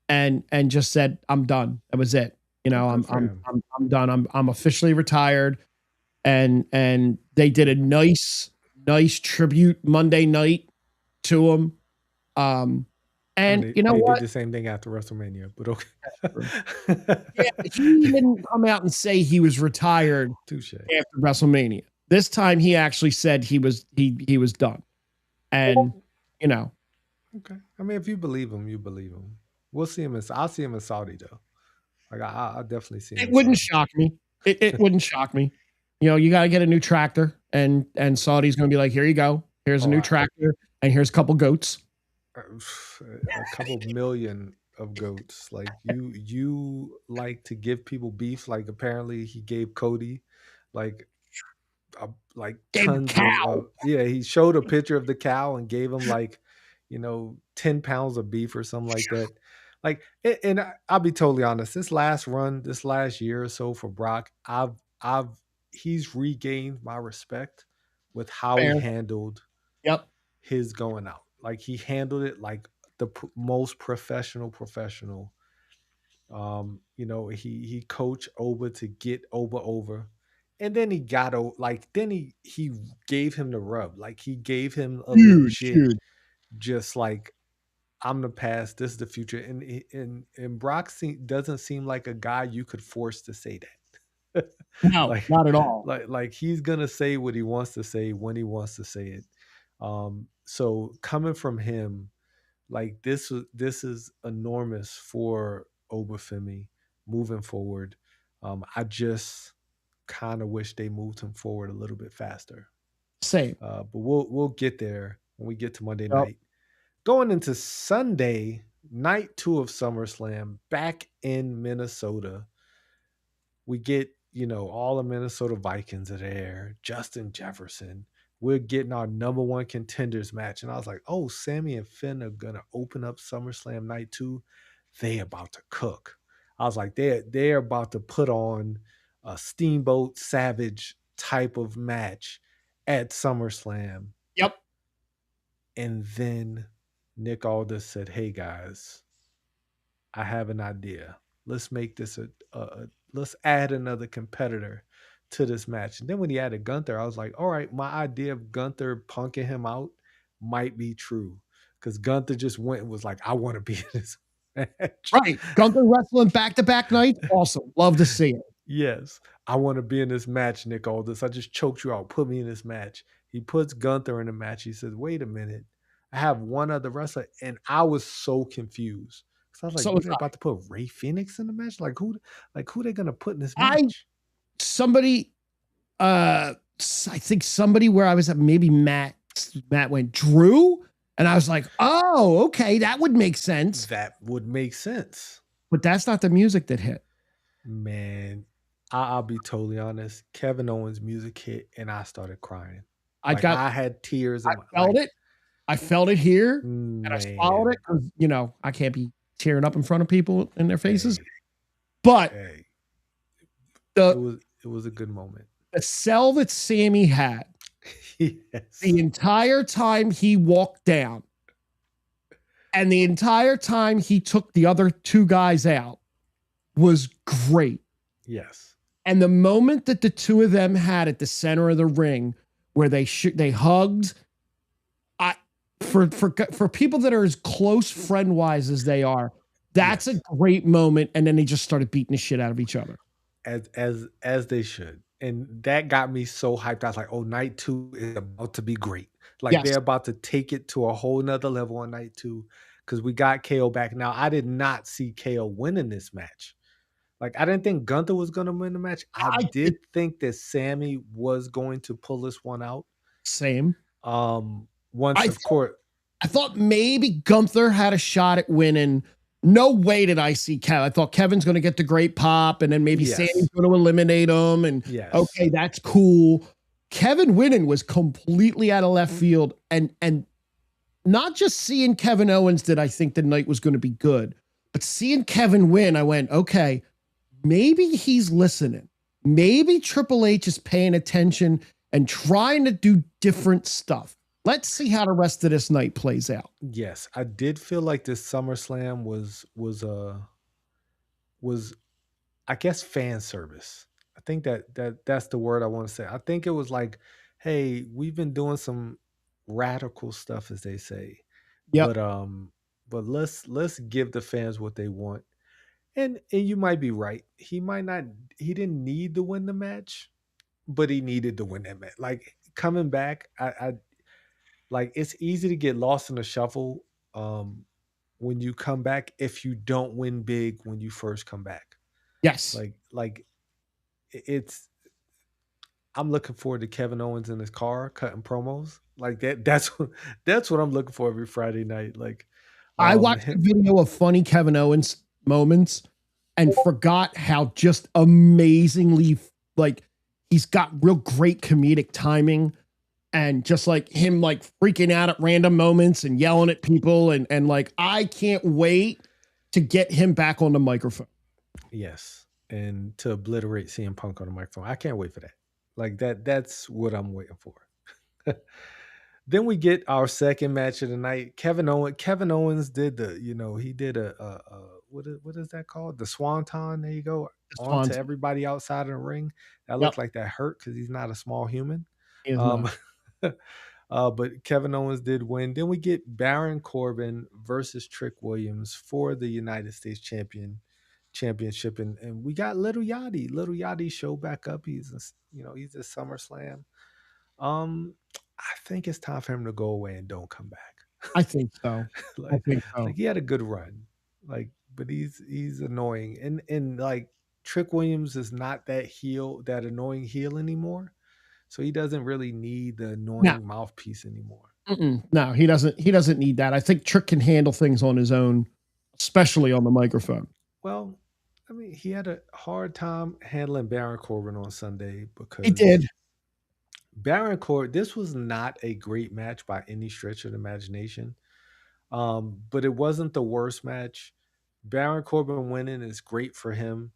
and just said, "I'm done." That was it. Oh, I'm good for I'm him. I'm I'm done. I'm officially retired. And they did a nice tribute Monday night to him. Um, I mean, and you know they did what? the same thing after WrestleMania, but Yeah, okay. he didn't come out and say he was retired Touche. after WrestleMania. This time he actually said he was done. And you know, Okay. I mean, if you believe him, you believe him. We'll see him. I'll see him in Saudi though. Like I definitely see It him wouldn't signing. shock me. It wouldn't shock me. You know, you got to get a new tractor, and Saudi's going to be like, here you go. Here's a Oh, new tractor, and here's a couple goats. a couple million of goats. Like you like to give people beef. Like apparently he gave Cody like like Gave a tons cow. of yeah. He showed a picture of the cow and gave him like 10 pounds of beef or something like that. Like and I'll be totally honest. This last year or so for Brock, I've he's regained my respect with how he Fair. handled Yep. his going out. Like he handled it like the most professional. He coached Oba to get Oba over, and then he got like then he gave him the rub. Like he gave him a Huge, legit, huge. just like I'm the past, this is the future, and Brock doesn't seem like a guy you could force to say that. No, like not at all. like he's gonna say what he wants to say when he wants to say it. So coming from him, like this is enormous for Oba Femi moving forward. I just kind of wish they moved him forward a little bit faster. Same. But we'll get there when we get to Monday Yep. night. Going into Sunday, night 2 of SummerSlam, back in Minnesota, we get, all the Minnesota Vikings are there, Justin Jefferson. We're getting our number one contenders match. And I was like, oh, Sammy and Finn are going to open up SummerSlam night 2. They about to cook. I was like, they're about to put on a Steamboat Savage type of match at SummerSlam. Yep. And then Nick Aldis said, hey, guys, I have an idea. Let's make this let's add another competitor to this match. And then when he added Gunther, I was like, all right, my idea of Gunther punking him out might be true. Because Gunther just went and was like, I want to be in this match. Right. Gunther wrestling back-to-back nights. Awesome. Love to see it. Yes, I want to be in this match, Nick Aldis. I just choked you out. Put me in this match. He puts Gunther in the match. He says, wait a minute. I have one other wrestler. And I was so confused. So I was like, So what was are they about to put Ray Phoenix in the match? Like who they gonna put in this I match? somebody I think somebody where I was at, maybe Matt went Drew, and I was like, oh, okay, that would make sense. That would make sense. But that's not the music that hit. Man, I'll be totally honest. Kevin Owens' music hit and I started crying. I Like got I had tears I in my felt it. I felt it here, and I swallowed man. it because I can't be tearing up in front of people in their faces. Hey, But hey. the It was a good moment. the sell that Sammy had Yes. the entire time he walked down, and the entire time he took the other two guys out, was great. Yes. And the moment that the two of them had at the center of the ring, where they hugged, for people that are as close friend wise as they are, that's Yes. a great moment. And then they just started beating the shit out of each other. As they should. And that got me so hyped. I was like, oh, night 2 is about to be great. Like Yes, they're about to take it to a whole nother level on night 2. Because we got KO back. Now, I did not see KO winning this match. Like, I didn't think Gunther was going to win the match. I I did think that Sammy was going to pull this one out. same. Once, I of course. I thought maybe Gunther had a shot at winning. No way did I see Kevin. I thought Kevin's going to get the great pop, and then maybe Yes. Sammy's going to eliminate him. And Yes. okay, that's cool. Kevin winning was completely out of left field, and not just seeing Kevin Owens did I think the night was going to be good, but seeing Kevin win, I went, okay, maybe he's listening. Maybe Triple H is paying attention and trying to do different stuff. Let's see how the rest of this night plays out. Yes, I did feel like this SummerSlam was I guess fan service. I think that's the word I want to say. I think it was like, hey, we've been doing some radical stuff, as they say, Yep. but let's give the fans what they want. And you might be right. He didn't need to win the match, but he needed to win that match. Like coming back, I like it's easy to get lost in the shuffle when you come back if you don't win big when you first come back. Yes. Like it's I'm looking forward to Kevin Owens in his car cutting promos. Like that's what I'm looking for every Friday night. Like I watched a him, video of funny Kevin Owens moments and forgot how just amazingly like he's got real great comedic timing and just like him like freaking out at random moments and yelling at people and like I can't wait to get him back on the microphone. yes, and to obliterate CM Punk on the microphone. I can't wait for that. Like that's what I'm waiting for. Then we get our second match of the night. Kevin Owens did he did what is that called? The swanton. There you go. It's On fun. to everybody outside of the ring. That Yep. looked like that hurt because he's not a small human. He is Um, not. but Kevin Owens did win. Then we get Baron Corbin versus Trick Williams for the United States championship, and we got Little Yachty. Little Yachty showed back up. He's a SummerSlam. Um, I think it's time for him to go away and don't come back. I think so. I like, think so. like he had a good run, but he's annoying, and like Trick Williams is not that annoying heel anymore, so he doesn't really need the No, annoying mouthpiece anymore. no, he doesn't. He doesn't need that. I think Trick can handle things on his own, especially on the microphone. Well, I mean, he had a hard time handling Baron Corbin on Sunday He because did. Baron Corbin. This was not a great match by any stretch of the imagination. But it wasn't the worst match. Baron Corbin winning is great for him.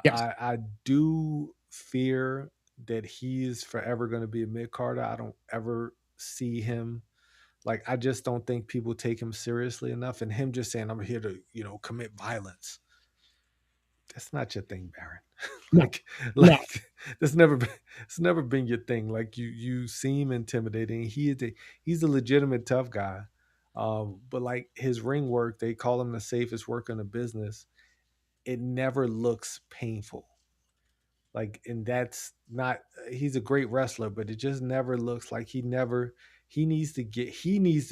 Yes. I do fear that he is forever going to be a mid carder. I don't ever see him. Like, I just don't think people take him seriously enough. And him just saying, I'm here to, commit violence. That's not your thing, Baron. No. like, No. like it's never been your thing. Like you seem intimidating. He's a legitimate tough guy. But like his ring work, they call him the safest work in the business. It never looks painful. Like, and that's not, he's a great wrestler, but it just never looks like he needs to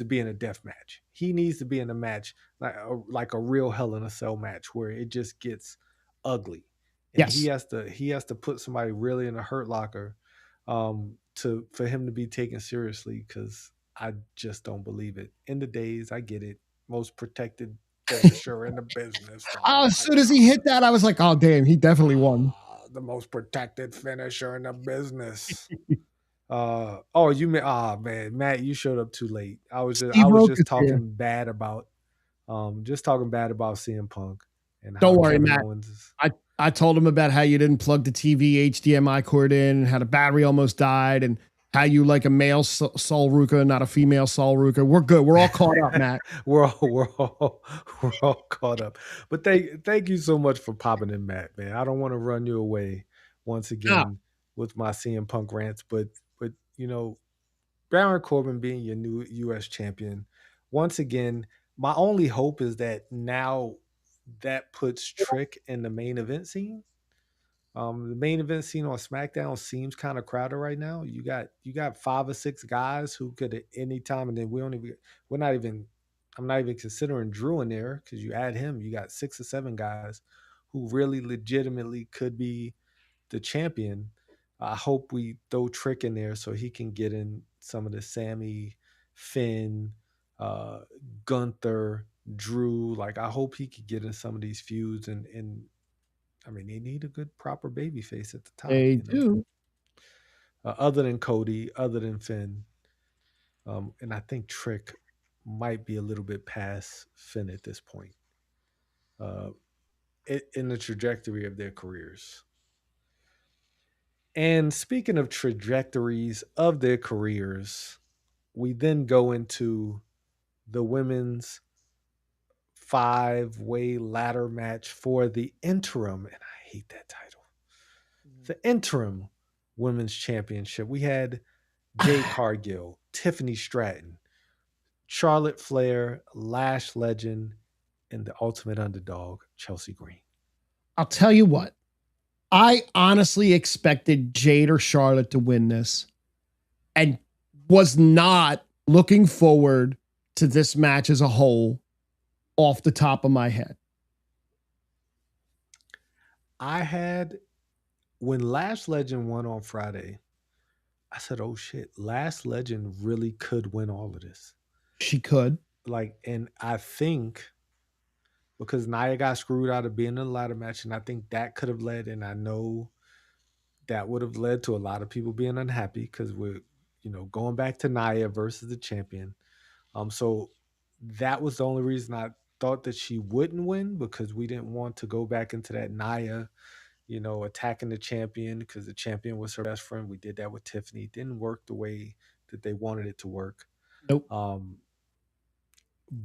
be in a death match. He needs to be in a match like a real Hell in a Cell match where it just gets ugly. And he Yes. has to put somebody really in a hurt locker for him to be taken seriously, because I just don't believe it. In the days, I get it. Most protected finisher in the business. Oh As my soon as he hit that, I was like, oh, damn, he definitely won. the most protected finisher in the business. Oh, you mean, man, Matt, you showed up too late. I was Steve just Roke is here. talking bad about CM Punk and how Don't worry, Kevin Matt. Owens is. I told him about how you didn't plug the TV HDMI cord in and how the battery almost died and how you like a male Sol Ruka, not a female Sol Ruka. We're good. We're all caught up, Matt. we're all caught up. But thank you so much for popping in, Matt, man. I don't want to run you away once again with my CM Punk rants, but Baron Corbin being your new US champion, once again, my only hope is that now that puts Trick in the main event scene. The main event scene on SmackDown seems kind of crowded right now. You got 5 or 6 guys who could at any time, and then we're not even I'm not even considering Drew in there, because you add him, you got 6 or 7 guys who really legitimately could be the champion. I hope we throw Trick in there so he can get in some of the Sammy, Finn, uh, Gunther, Drew. Like, I hope he could get in some of these feuds, and I mean, they need a good proper baby face at the top, They do. Other than Cody, other than Finn. And I think Trick might be a little bit past Finn at this point, uh, in the trajectory of their careers. And speaking of trajectories of their careers, we then go into the women's 5-way ladder match for the interim, and I hate that title, the interim women's championship. We had Jade Cargill, Tiffany Stratton, Charlotte Flair, Lash Legend, and the ultimate underdog, Chelsea Green. I'll tell you what. I honestly expected Jade or Charlotte to win this and was not looking forward to this match as a whole off the top of my head. I had when Last Legend won on Friday, I said, "Oh shit, Last Legend really could win all of this." She could. Like, and I think because Nia got screwed out of being in the ladder match, and I think that could have led, and I know that would have led to a lot of people being unhappy because we're, going back to Nia versus the champion. So that was the only reason I thought that she wouldn't win because we didn't want to go back into that Nia, attacking the champion because the champion was her best friend. We did that with Tiffany. It didn't work the way that they wanted it to work. Nope. Um,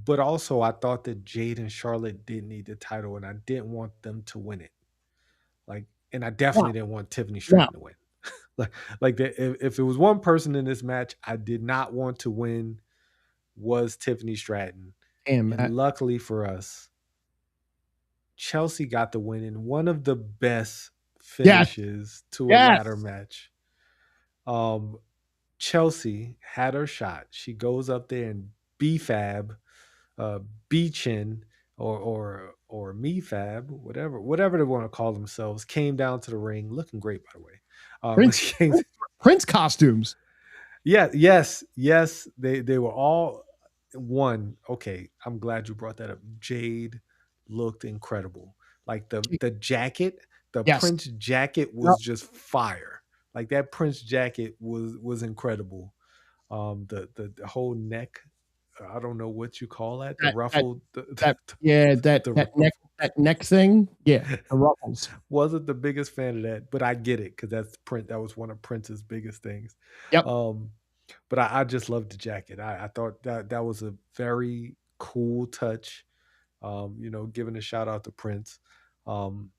but also, I thought that Jade and Charlotte did need the title, and I didn't want them to win it. Like, and I Yeah. definitely didn't want Tiffany Yeah. Stratton to win. like that. If it was one person in this match, I did not want to win was Tiffany Stratton, Damn, and Matt. luckily for us, Chelsea got the win in one of the best Yes. finishes to a ladder Yes. match. Um, Chelsea had her shot. She goes up there and B-Fab, uh, B-Chin, or Me-Fab, whatever they want to call themselves, came down to the ring, looking great by the way. Prince, Prince costumes. Yeah, yes. They were all one. Okay, I'm glad you brought that up. Jade looked incredible. Like the jacket, the Yes. Prince jacket Yep. was just fire. Like that Prince jacket was incredible. The whole neck, I don't know what you call that. The That ruffled, that neck thing. Yeah, the ruffles. wasn't the biggest fan of that, but I get it because that's Prince. That was one of Prince's biggest things. Yep. Um, but I just loved the jacket. I thought that was a very cool touch. Giving a shout out to Prince. Um,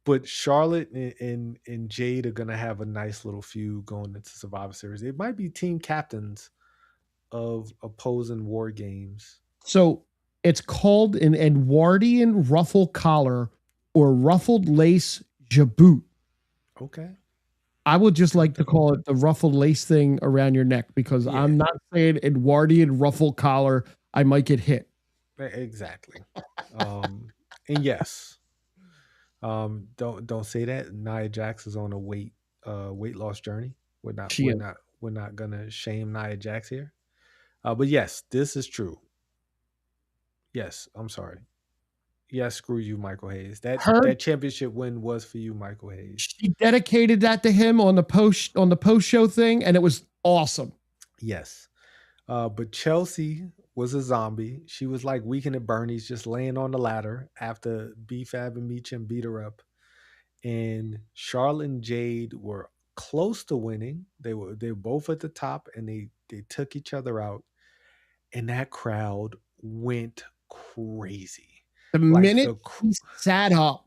but Charlotte and Jade are gonna have a nice little feud going into Survivor Series. It might be team captains of opposing war games. So it's called an Edwardian ruffle collar or ruffled lace jaboot. Okay. I would just like to call it the ruffled lace thing around your neck because Yeah, I'm not saying Edwardian ruffle collar. I might get hit. exactly. And yes, don't say that. Nia Jax is on a weight loss journey. We're not She we're is. not we're not gonna shame Nia Jax here. But yes, this is true. Yes, I'm sorry. Yes, screw you, Michael Hayes. That Her that championship win was for you, Michael Hayes. she dedicated that to him on the post show thing, and it was awesome. Yes. But Chelsea was a zombie. She was like Weekend at Bernie's, just laying on the ladder after B-Fab and Meechin beat her up. And Charlotte and Jade were close to winning. They were both at the top, and they took each other out. And that crowd went crazy. The Like minute she sat up.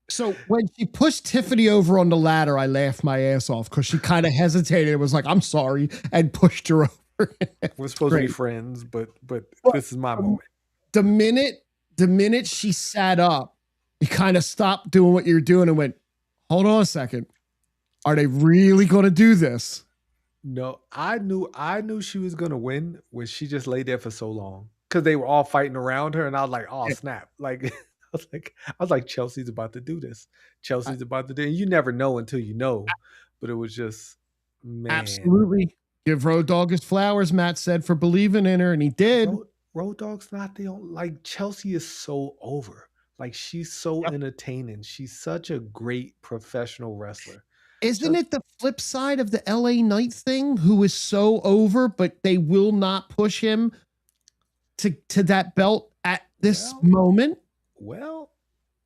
So when she pushed Tiffany over on the ladder, I laughed my ass off because she kind of hesitated and was like, "I'm sorry," and pushed her over. we're supposed Great. to be friends, but But this is my moment. The minute she sat up, you kind of stopped doing what you're doing and went, "Hold on a second. Are they really going to do this?" No, I knew she was gonna win when she just laid there for so long because they were all fighting around her, and I was like, "Oh snap!" Like I was like, Chelsea's about to do this. Chelsea's about to do. And you never know until you know, but it was just man. Absolutely. Give Road Dogg his flowers, Matt said, for believing in her, and he did. Road Dogg's not the only. Like Chelsea is so over. Like she's so Yep. entertaining. She's such a great professional wrestler. Isn't it the flip side of the LA Knight thing, who is so over, but they will not push him to that belt at this moment? Well,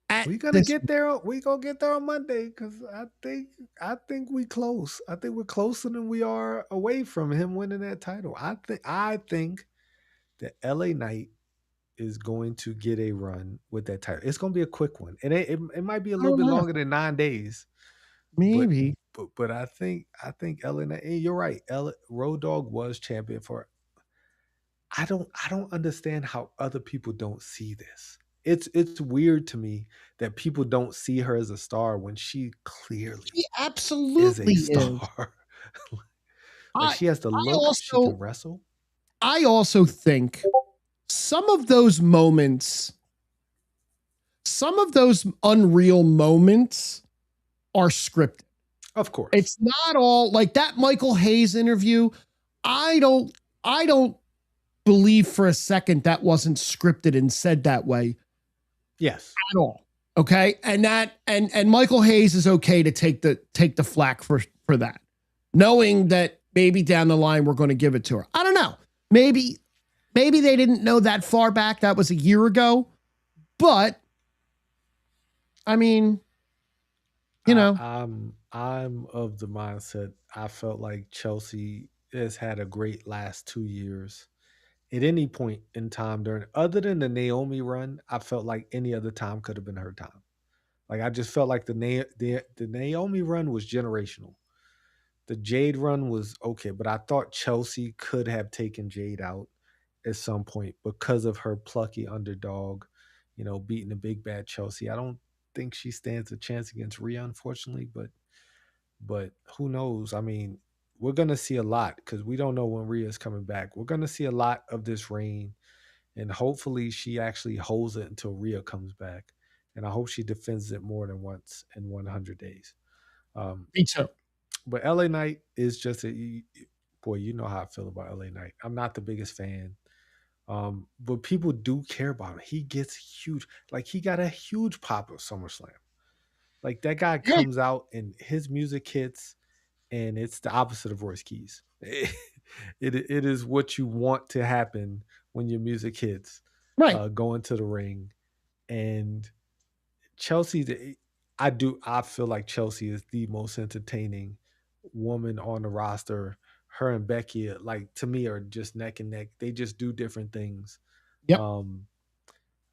At we're gonna this, get there. We gonna get there on Monday because I think we close. I think we're closer than we are away from him winning that title. I think that LA Knight is going to get a run with that title. It's gonna be a quick one, and it might be a I little don't bit know. longer than 9 days. But Maybe. but I think LA Knight. And you're right. Road Dogg was champion for. I don't understand how other people don't see this. It's weird to me that people don't see her as a star when she clearly She is a absolutely is. star. Like I she has the I look, she can also wrestle. I also think some of those moments, some of those unreal moments are scripted. Of course. It's not all like that Michael Hayes interview. I don't believe for a second that wasn't scripted and said that way. Yes. At all. Okay. And Michael Hayes is okay to take the flack for that. Knowing that maybe down the line we're going to give it to her. I don't know. Maybe they didn't know that far back. That was a year ago. But I mean, you know. I'm of the mindset. I felt like Chelsea has had a great last 2 years. At any point in time during, other than the Naomi run, I felt like any other time could have been her time. Like I just felt like the Naomi run was generational. The Jade run was okay, but I thought Chelsea could have taken Jade out at some point because of her plucky underdog, beating the big bad Chelsea. I don't think she stands a chance against Rhea, unfortunately, but who knows? I mean, we're gonna see a lot because we don't know when Rhea's coming back. We're gonna see a lot of this reign, and hopefully she actually holds it until Rhea comes back. And I hope she defends it more than once in 100 days. Me too. But LA Knight is just boy, you know how I feel about LA Knight. I'm not the biggest fan. But people do care about him. He gets huge. Like he got a huge pop at SummerSlam. Like that guy Yeah. comes out and his music hits, and it's the opposite of Royce Keys. It is what you want to happen when your music hits. Right. Going to the ring, and Chelsea. I feel like Chelsea is the most entertaining woman on the roster. Her and Becky, like to me, are just neck and neck. They just do different things. Yep.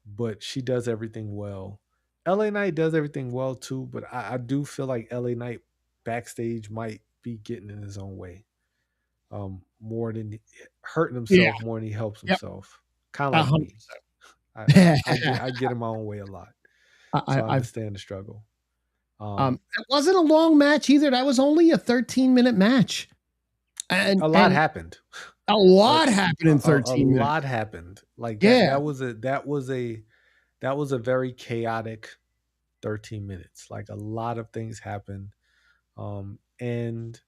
But she does everything well. LA Knight does everything well too, but I do feel like LA Knight backstage might be getting in his own way. More than hurting Yeah. himself more than he helps Yep. himself. Kind of like me. 100%. I get in my own way a lot. So I understand the struggle. It wasn't a long match either. That was only a 13-minute match. And a lot happened. A lot happened in 13 minutes. A lot happened. Like yeah. that was a very chaotic 13 minutes. Like a lot of things happened. And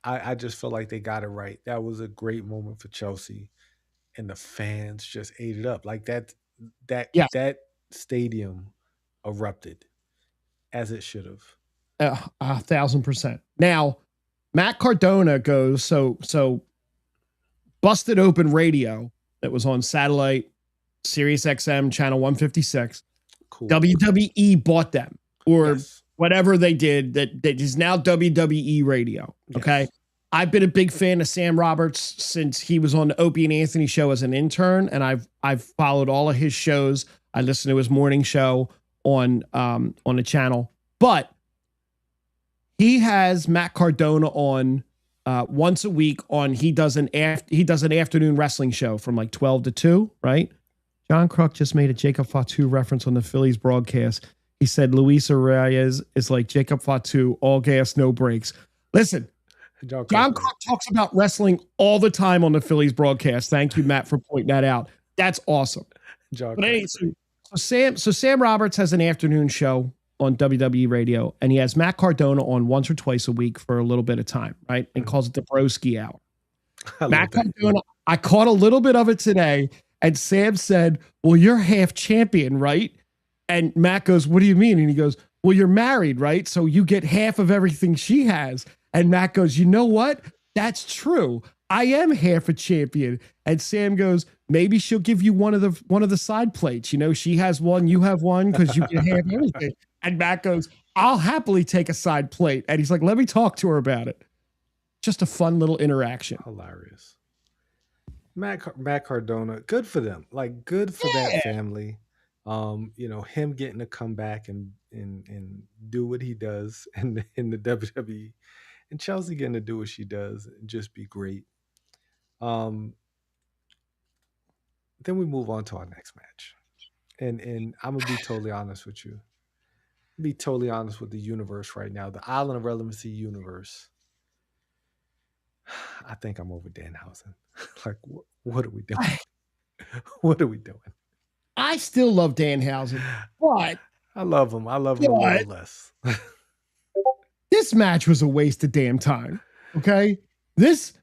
I just felt like they got it right. That was a great moment for Chelsea. And the fans just ate it up. Like that stadium erupted as it should have. 1,000%. Now, Matt Cardona goes, so Busted Open Radio that was on satellite, Sirius XM, channel 156. Cool. WWE bought them, or whatever they did, that is now WWE Radio. Okay. Yes. I've been a big fan of Sam Roberts since he was on the Opie and Anthony show as an intern, and I've followed all of his shows. I listened to his morning show on the channel, but he has Matt Cardona on once a week. He does an afternoon wrestling show from like 12 to 2, right? John Kruk just made a Jacob Fatu reference on the Phillies broadcast. He said Luis Reyes is like Jacob Fatu, all gas, no brakes. Listen, John Kruk talks about wrestling all the time on the Phillies broadcast. Thank you, Matt, for pointing that out. That's awesome. But anyway, so Sam Roberts has an afternoon show on WWE Radio, and he has Matt Cardona on once or twice a week for a little bit of time, right? And calls it the Broski Hour. Matt Cardona, I caught a little bit of it today, and Sam said, well, you're half champion, right? And Matt goes, what do you mean? And he goes, well, you're married, right? So you get half of everything she has. And Matt goes, you know what? That's true. I am half a champion. And Sam goes, maybe she'll give you one of the side plates. You know, she has one, you have one, because you can have everything. And Matt goes, I'll happily take a side plate. And he's like, let me talk to her about it. Just a fun little interaction. Hilarious. Matt Cardona, good for them. Like, good for that family. Him getting to come back and do what he does in the WWE, and Chelsea getting to do what she does and just be great. Then we move on to our next match. And I'm gonna be totally honest with you. Be totally honest with the universe right now, the Island of Relevancy universe. I think I'm over Danhausen. Like, what are we doing? What are we doing? I still love Danhausen, but I love him. I love him a little less. This match was a waste of damn time. Okay, this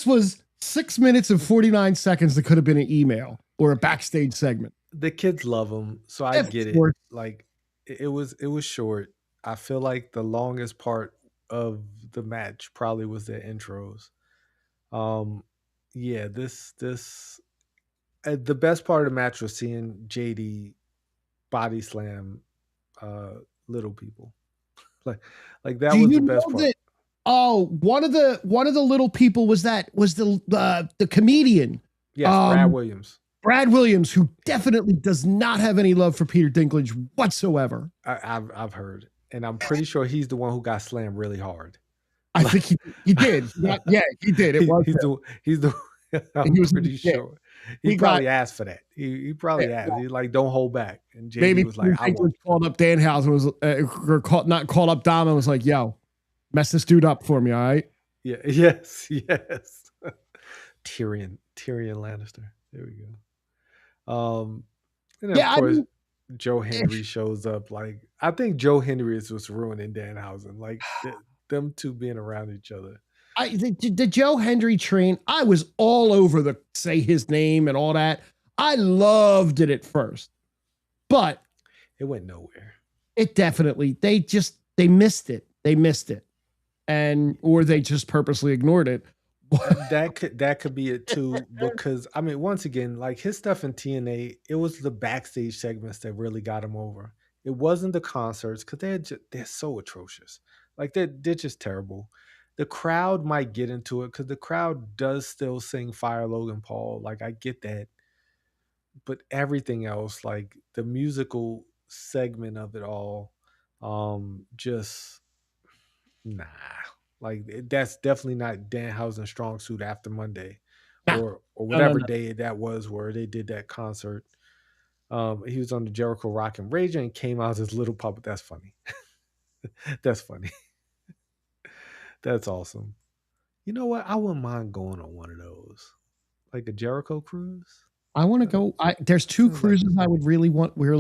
was 6 minutes and 49 seconds that could have been an email or a backstage segment. The kids love him, so I get it. Like it was short. I feel like the longest part of the match probably was their intros. Yeah, the best part of the match was seeing JD body slam little people. Like that was the best part. One of the little people was the comedian. Yes, Brad Williams. Brad Williams, who definitely does not have any love for Peter Dinklage whatsoever. I've heard, and I'm pretty sure he's the one who got slammed really hard. I think he did. Yeah, he did. It was he's the. I'm pretty sure. He probably asked for that. He probably asked. He's like, "Don't hold back." And JD was like, "I won't." Called up Danhausen, not called up Dom, and was like, "Yo, mess this dude up for me, all right?" Yeah. Yes. Tyrion Lannister. There we go. And then of course, Joe Henry shows up. Like, I think Joe Henry is what's ruining Danhausen. Like them two being around each other. The Joe Hendry train, I was all over the say his name and all that. I loved it at first, but it went nowhere. It definitely, they missed it. They missed it. Or they just purposely ignored it. That could be it too, because I mean, once again, like his stuff in TNA, it was the backstage segments that really got him over. It wasn't the concerts, because they're so atrocious. Like they're just terrible. The crowd might get into it because the crowd does still sing Fire Logan Paul. Like, I get that. But everything else, like the musical segment of it all, just nah. Like, that's definitely not Danhausen's strong suit after Monday or whatever day that was where they did that concert. He was on the Jericho Rock and Rage and came out as little puppet. That's funny. That's funny. That's awesome. You know what? I wouldn't mind going on one of those, like a Jericho cruise. I want to go. There's two cruises I would really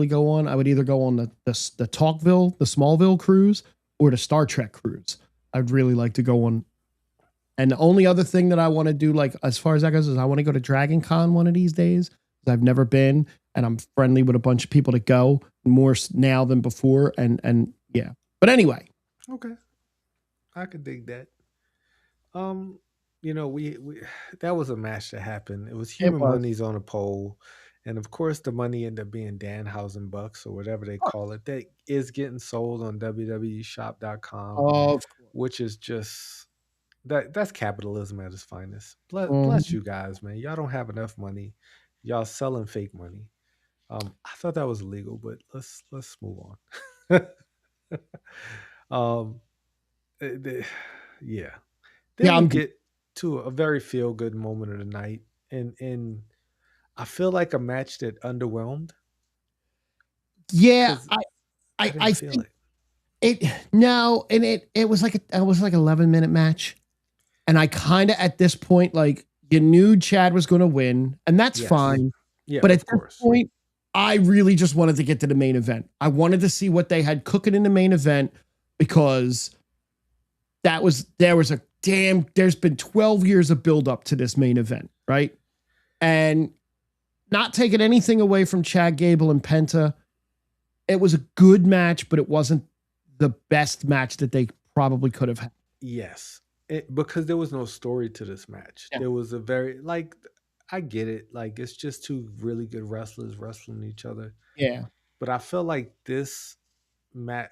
go on. I would either go on the Talkville, the Smallville cruise, or the Star Trek cruise. I'd really like to go on. And the only other thing that I want to do, like as far as that goes, is I want to go to Dragon Con one of these days. I've never been, and I'm friendly with a bunch of people to go, more now than before. And yeah. But anyway. Okay. I could dig that. You know, we that was a match that happened. It was Human Money's on a pole, and of course, the money ended up being Danhausen bucks or whatever they call it. That is getting sold on WWEshop.com, which is just that's capitalism at its finest. Bless you guys, man. Y'all don't have enough money. Y'all selling fake money. I thought that was illegal, but let's move on. Yeah. Then we get to a very feel good moment of the night, and I feel like a match that underwhelmed. Yeah, I feel it. No, and it was like an 11-minute match, and I kind of at this point, like, you knew Chad was going to win, and that's fine. Yeah, but at this point, I really just wanted to get to the main event. I wanted to see what they had cooking in the main event, because there's been 12 years of build up to this main event, right? And not taking anything away from Chad Gable and Penta, it was a good match, but it wasn't the best match that they probably could have had. Yes, because there was no story to this match. Yeah. There was a very, like, I get it. Like, it's just two really good wrestlers wrestling each other. Yeah. But I feel like this match,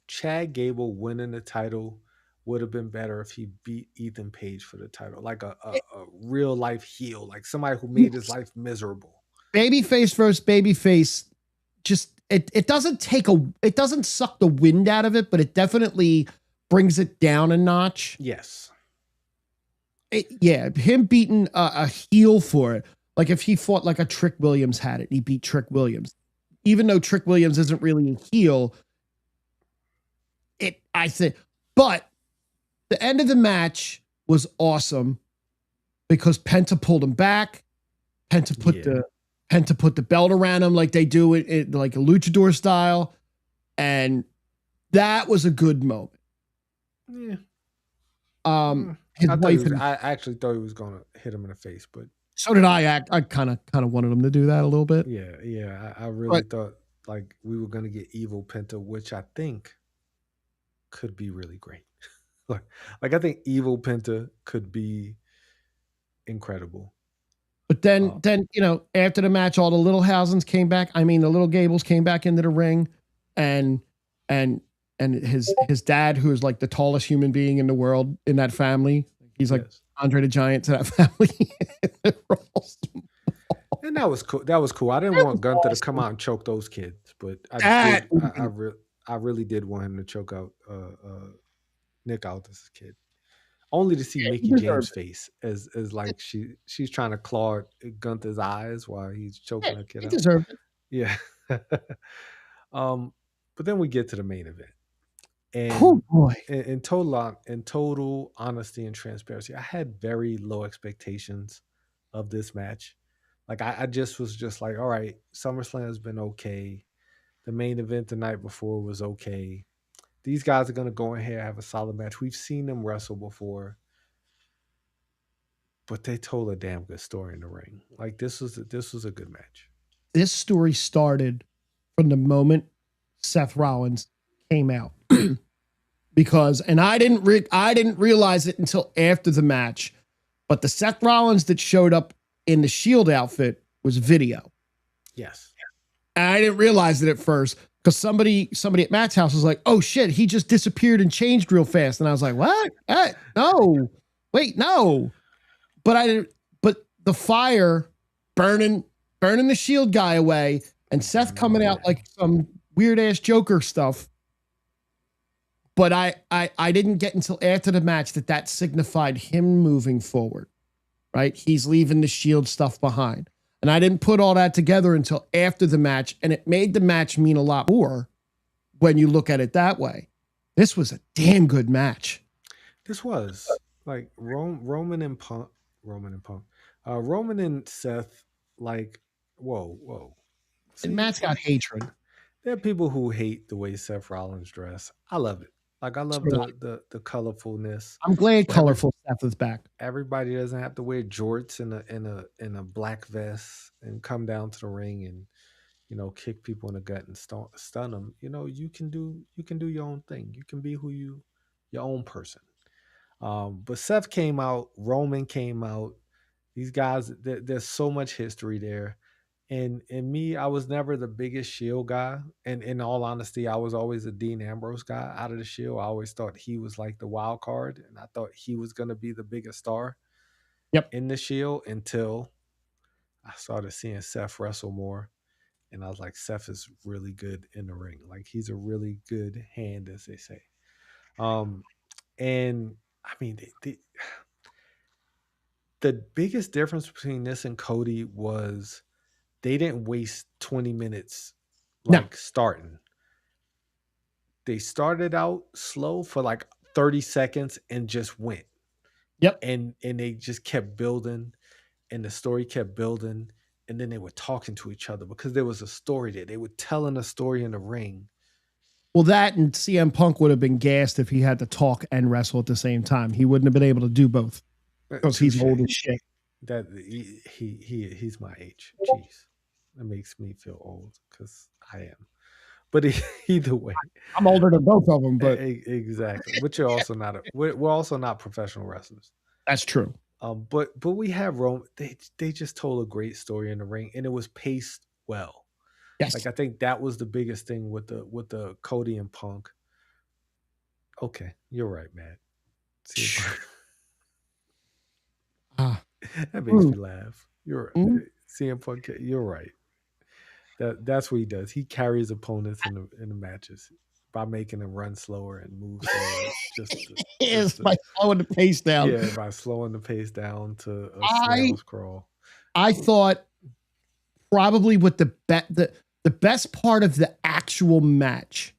Chad Gable winning the title would have been better if he beat Ethan Page for the title, like a real life heel, like somebody who made his life miserable. Babyface versus babyface, just it doesn't suck the wind out of it, but it definitely brings it down a notch. Yes. Him beating a heel for it, like if he fought like a Trick Williams had it, he beat Trick Williams, even though Trick Williams isn't really a heel. I think, but the end of the match was awesome because Penta pulled him back. Penta Penta put the belt around him like they do it like a luchador style. And that was a good moment. Yeah. His wife I actually thought he was going to hit him in the face, but so did I. I kind of wanted him to do that a little bit. Yeah. I really thought like we were going to get evil Penta, which I think could be really great. like I think evil Penta could be incredible. But then after the match, all the little Housens came back. I mean, the little Gables came back into the ring, and his dad, who is like the tallest human being in the world in that family, he's like Andre the Giant to that family. And that was cool. That was cool. I didn't want Gunther to come out and choke those kids, but I really did want him to choke out Nick Aldis' kid. Only to see Mickey James' face as like she's trying to claw Gunther's eyes while he's choking her kid out. Deserved it. Yeah. But then we get to the main event. And oh boy. In total honesty and transparency, I had very low expectations of this match. Like I just was just like, all right, SummerSlam has been okay. The main event the night before was okay. These guys are gonna go in here and have a solid match. We've seen them wrestle before, but they told a damn good story in the ring. Like this was a good match. This story started from the moment Seth Rollins came out, because, and I didn't realize it until after the match, but the Seth Rollins that showed up in the Shield outfit was video. Yes. And I didn't realize it at first because somebody at Matt's house was like, "Oh shit, he just disappeared and changed real fast." And I was like, "What? No, wait, no." But I didn't. But the fire burning the Shield guy away, and Seth coming out like some weird ass Joker stuff. But I didn't get until after the match that signified him moving forward. Right? He's leaving the Shield stuff behind. And I didn't put all that together until after the match, and it made the match mean a lot more when you look at it that way. This was a damn good match. This was like Roman and Seth, like, whoa. See, and Matt's got hatred. There are people who hate the way Seth Rollins dress. I love it. Like I love the colorfulness. I'm glad colorful Seth is back. Everybody doesn't have to wear jorts in a black vest and come down to the ring and kick people in the gut and stun them. You can do your own thing. You can be your own person. But Seth came out, Roman came out. These guys, there's so much history there. And me, I was never the biggest Shield guy. And in all honesty, I was always a Dean Ambrose guy out of the Shield. I always thought he was like the wild card, and I thought he was going to be the biggest star in the Shield until I started seeing Seth wrestle more. And I was like, Seth is really good in the ring. Like he's a really good hand, as they say. And I mean, the biggest difference between this and Cody was they didn't waste 20 minutes starting. They started out slow for like 30 seconds and just went. Yep. And they just kept building, and the story kept building, and then they were talking to each other because there was a story there. They were telling a story in the ring. Well, that and CM Punk would have been gassed if he had to talk and wrestle at the same time. He wouldn't have been able to do both because he's old as shit. That he's my age. Jeez. That makes me feel old because I am. But either way, I'm older than both of them. But exactly. But you're also not. We're also not professional wrestlers. That's true. But we have Rome. They just told a great story in the ring, and it was paced well. Yes. Like I think that was the biggest thing with the Cody and Punk. Okay, you're right, man. That makes me laugh. You're CM Punk. You're right. That's what he does. He carries opponents in the matches by making them run slower and move slower. By slowing the pace down. Yeah, by slowing the pace down to a snail's crawl. I thought probably with the best part of the actual match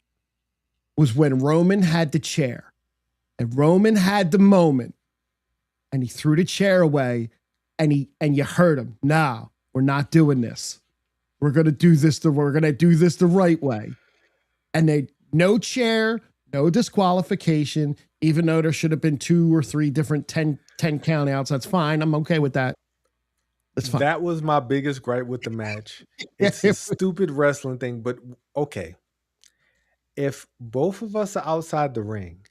was when Roman had the chair and Roman had the moment and he threw the chair away and you heard him. No, we're not doing this. we're going to do this the right way. And no chair, no disqualification, even though there should have been 2 or 3 different 10 count outs. That's fine. I'm okay with that. That's fine. That was my biggest gripe with the match. It's a stupid wrestling thing, but okay. If both of us are outside the ring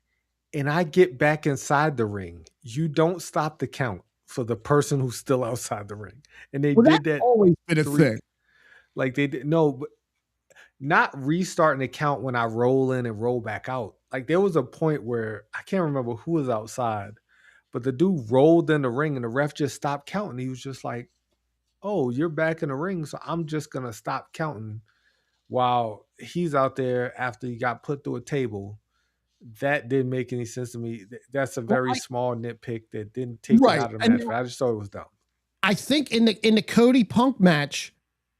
and I get back inside the ring, you don't stop the count for the person who's still outside the ring. And they did that. Always been a thing. Like they did. No, but not restarting the count when I roll in and roll back out. Like there was a point where I can't remember who was outside, but the dude rolled in the ring and the ref just stopped counting. He was just like, "Oh, you're back in the ring, so I'm just gonna stop counting." While he's out there after he got put through a table. That didn't make any sense to me. That's a very small nitpick that didn't take it out of the match. I just thought it was dumb. I think in the Cody Punk match,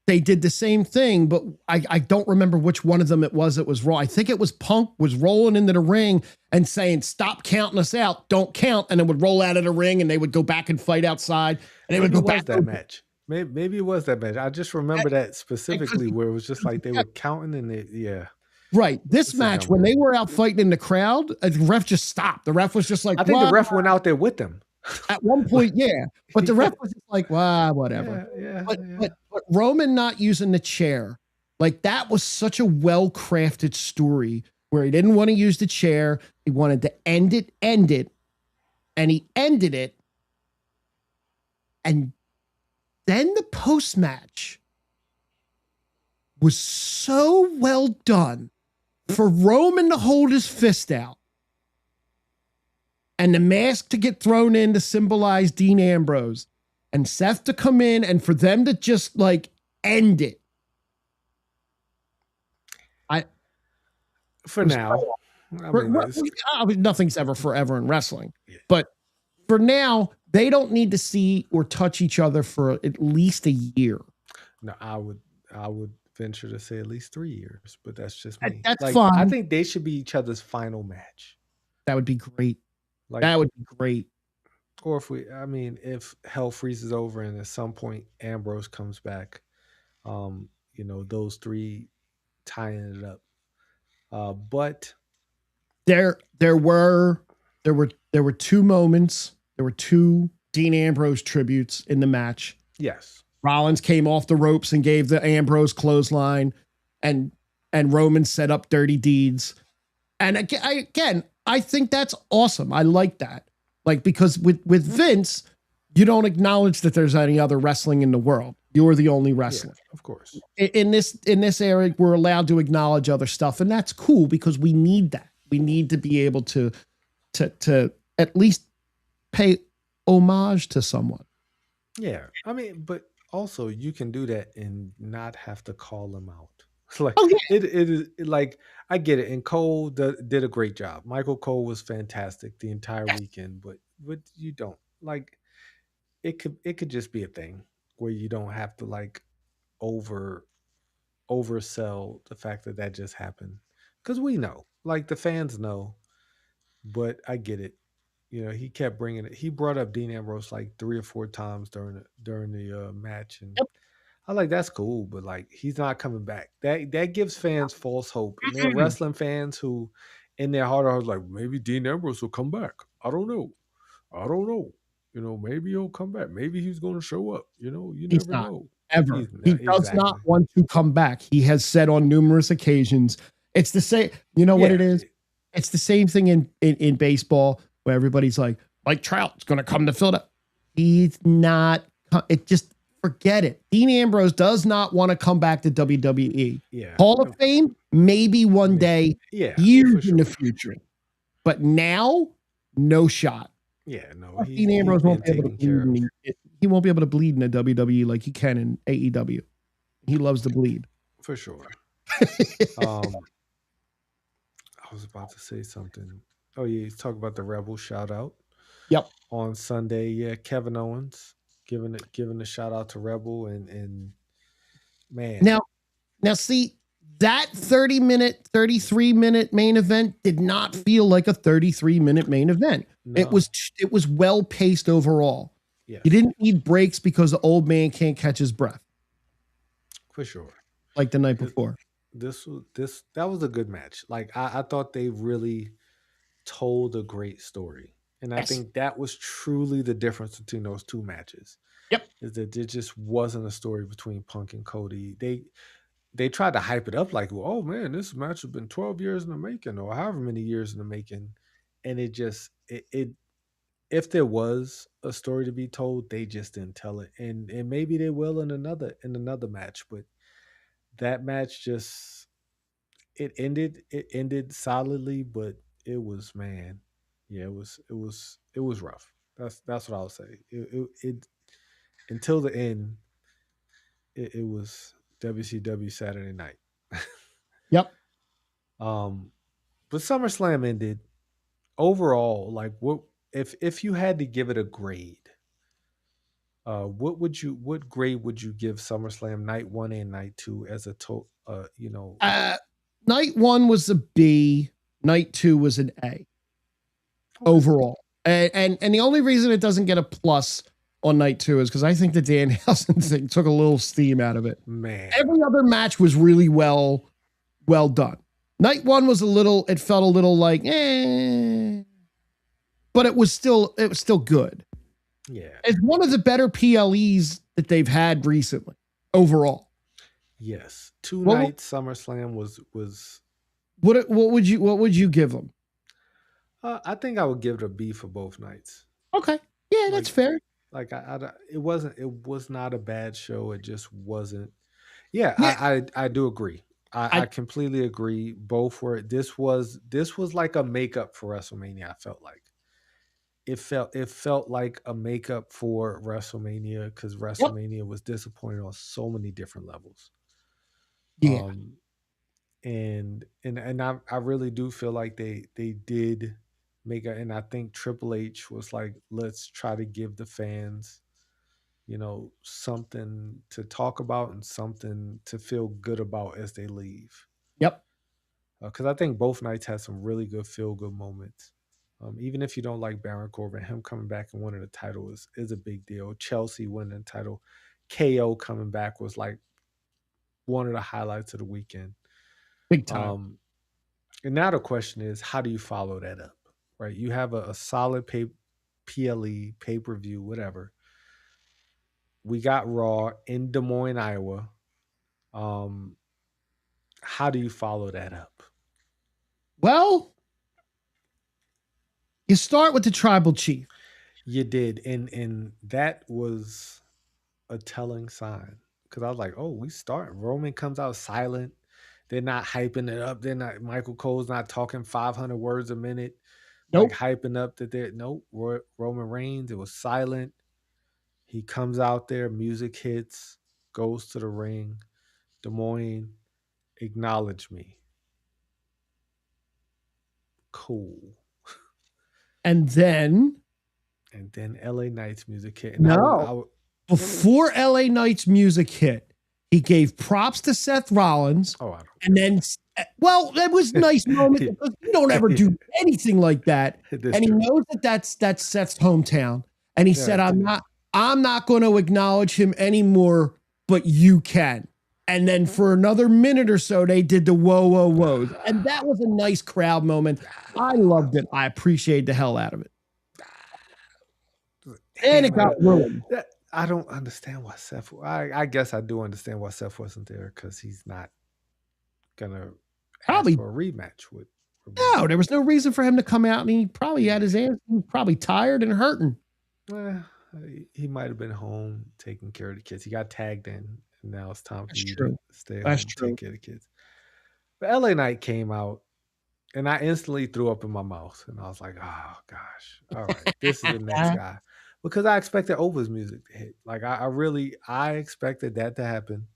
they did the same thing, but I don't remember which one of them it was Raw. I think it was Punk was rolling into the ring and saying, "Stop counting us out, don't count," and then would roll out of the ring and they would go back and fight outside and they would go back. That match. Maybe it was that match. I just remember that specifically where it was just like they were counting and Right. This match, when they were out fighting in the crowd, the ref just stopped. The ref was just like, I think the ref went out there with them. At one point, yeah. But the ref was just like, whatever. But Roman not using the chair, like that was such a well-crafted story where he didn't want to use the chair. He wanted to end it. And he ended it. And then the post-match was so well done for Roman to hold his fist out and the mask to get thrown in to symbolize Dean Ambrose and Seth to come in and for them to just like end it. Nothing's ever forever in wrestling, but for now, they don't need to see or touch each other for at least a year. No, I would venture to say at least 3 years, but that's just me. That's fine. I think they should be each other's final match. That would be great. That would be great. Or if hell freezes over and at some point Ambrose comes back, those 3 tying it up. But there were 2 moments. There were 2 Dean Ambrose tributes in the match. Yes. Rollins came off the ropes and gave the Ambrose clothesline, and Roman set up dirty deeds. And again, I think that's awesome. I like that. Like, because with Vince, you don't acknowledge that there's any other wrestling in the world. You're the only wrestler. Yeah, of course. In this era, we're allowed to acknowledge other stuff, and that's cool because we need that. We need to be able to at least pay homage to someone. Yeah. But also you can do that and not have to call them out. It is like, I get it. And Cole did a great job. Michael Cole was fantastic the entire weekend, but you don't like, it could just be a thing where you don't have to like oversell the fact that just happened. Cause we know, like the fans know, but I get it. He kept bringing it. He brought up Dean Ambrose like 3 or 4 times during the match, and I like that's cool. But like he's not coming back. That gives fans false hope. And there are wrestling fans who, in their heart, are like, maybe Dean Ambrose will come back. I don't know. Maybe he'll come back. Maybe he's going to show up. You never know. Ever. He does not want to come back. He has said on numerous occasions. It's the same. You know what it is? It's the same thing in baseball. Where everybody's like Trout's going to come to Philadelphia. He's not. Forget it. Dean Ambrose does not want to come back to WWE. Yeah. Hall of Fame, maybe one day, years in the future. But now, no shot. Yeah, no. Dean Ambrose won't be able to bleed. He won't be able to bleed in the WWE like he can in AEW. He loves to bleed. For sure. I was about to say something. Oh, yeah, he's talking about the Rebel shout out. Yep. On Sunday, yeah, Kevin Owens giving a shout out to Rebel and man. Now see, that 33-minute main event did not feel like a 33-minute main event. No. It was well paced overall. Yeah. You didn't need breaks because the old man can't catch his breath. for sure. like the night This, before. that was a good match. Like I thought they really told a great story. And I Yes. think that was truly the difference between those two matches. Yep. Is that there just wasn't a story between Punk and Cody. They tried to hype it up like, oh man, this match has been 12 years in the making, or however many years in the making. And it if there was a story to be told, they just didn't tell it. And maybe they will in another match, but that match just it ended solidly, but it was, man, yeah, it was rough. That's what I'll say. It until the end, it was WCW Saturday Night. Yep. um, but SummerSlam ended overall. Like, if you had to give it a grade? What grade would you give SummerSlam night one and night two as a total? Uh, Night one was a B. Night two was an A Okay, overall. And the only reason it doesn't get a plus on night two is because I think the Danhausen thing took a little steam out of it. man. Every other match was really well done. Night one was it felt a little like but it was still good. Yeah. It's one of the better PLEs that they've had recently overall. Yes. Two Well, nights SummerSlam was. what would you give them? I think I would give it a B for both nights. Okay, yeah, that's Like, fair. it wasn't. It was not a bad show. It just wasn't. Yeah, Yeah, I do agree. I I completely agree. Both were. This was like a makeup for WrestleMania. I felt like it felt like a makeup for WrestleMania because yep, WrestleMania was disappointing on so many different levels. yeah, Um, and I really do feel like they did make it, and I think Triple H was like, let's try to give the fans, something to talk about and something to feel good about as they leave. yep, Because I think both nights had some really good feel good moments. Even if you don't like Baron Corbin, him coming back and winning the title is a big deal. Chelsea winning the title, KO coming back was like one of the highlights of the weekend. big time. Um, And now the question is, how do you follow that up? Right? You have a solid PLE, pay per view, whatever. We got Raw in Des Moines, Iowa. Um, how do you follow that up? Well, you start with the tribal chief. You did, and that was a telling sign because I was like, oh, we start. Roman comes out silent. They're not hyping it up. They're not. Michael Cole's not talking 500 words a minute, like Nope. hyping up that they're nope. Roman Reigns. It was silent. He comes out there, music hits, goes to the ring. Des Moines, acknowledge me. Cool. And then And then LA Knight's music hit. And no, before LA Knight's music hit, he gave props to Seth Rollins, oh, I don't and then well, that was a nice moment because you don't ever do anything like that. That's And he true. knows that that's Seth's hometown. And he said, Yeah, I'm not going to acknowledge him anymore, but you can. And then for another minute or so, they did the whoa, whoa, whoa. And that was a nice crowd moment. I loved it. I appreciated the hell out of it. And it got ruined. I don't understand why Seth. I guess I do understand why Seth wasn't there because he's not gonna ask Probably for a rematch with. no, there was no reason for him to come out, and he probably had his ass. He was probably tired and hurting. Well, he might have been home taking care of the kids. He got tagged in, and now it's time for That's you true. to stay That's home and true. take care of the kids. But LA Knight came out, and I instantly threw up in my mouth, and I was like, "Oh gosh, all right, this is the next guy," because I expected Ova's music to hit. Like I expected that to happen,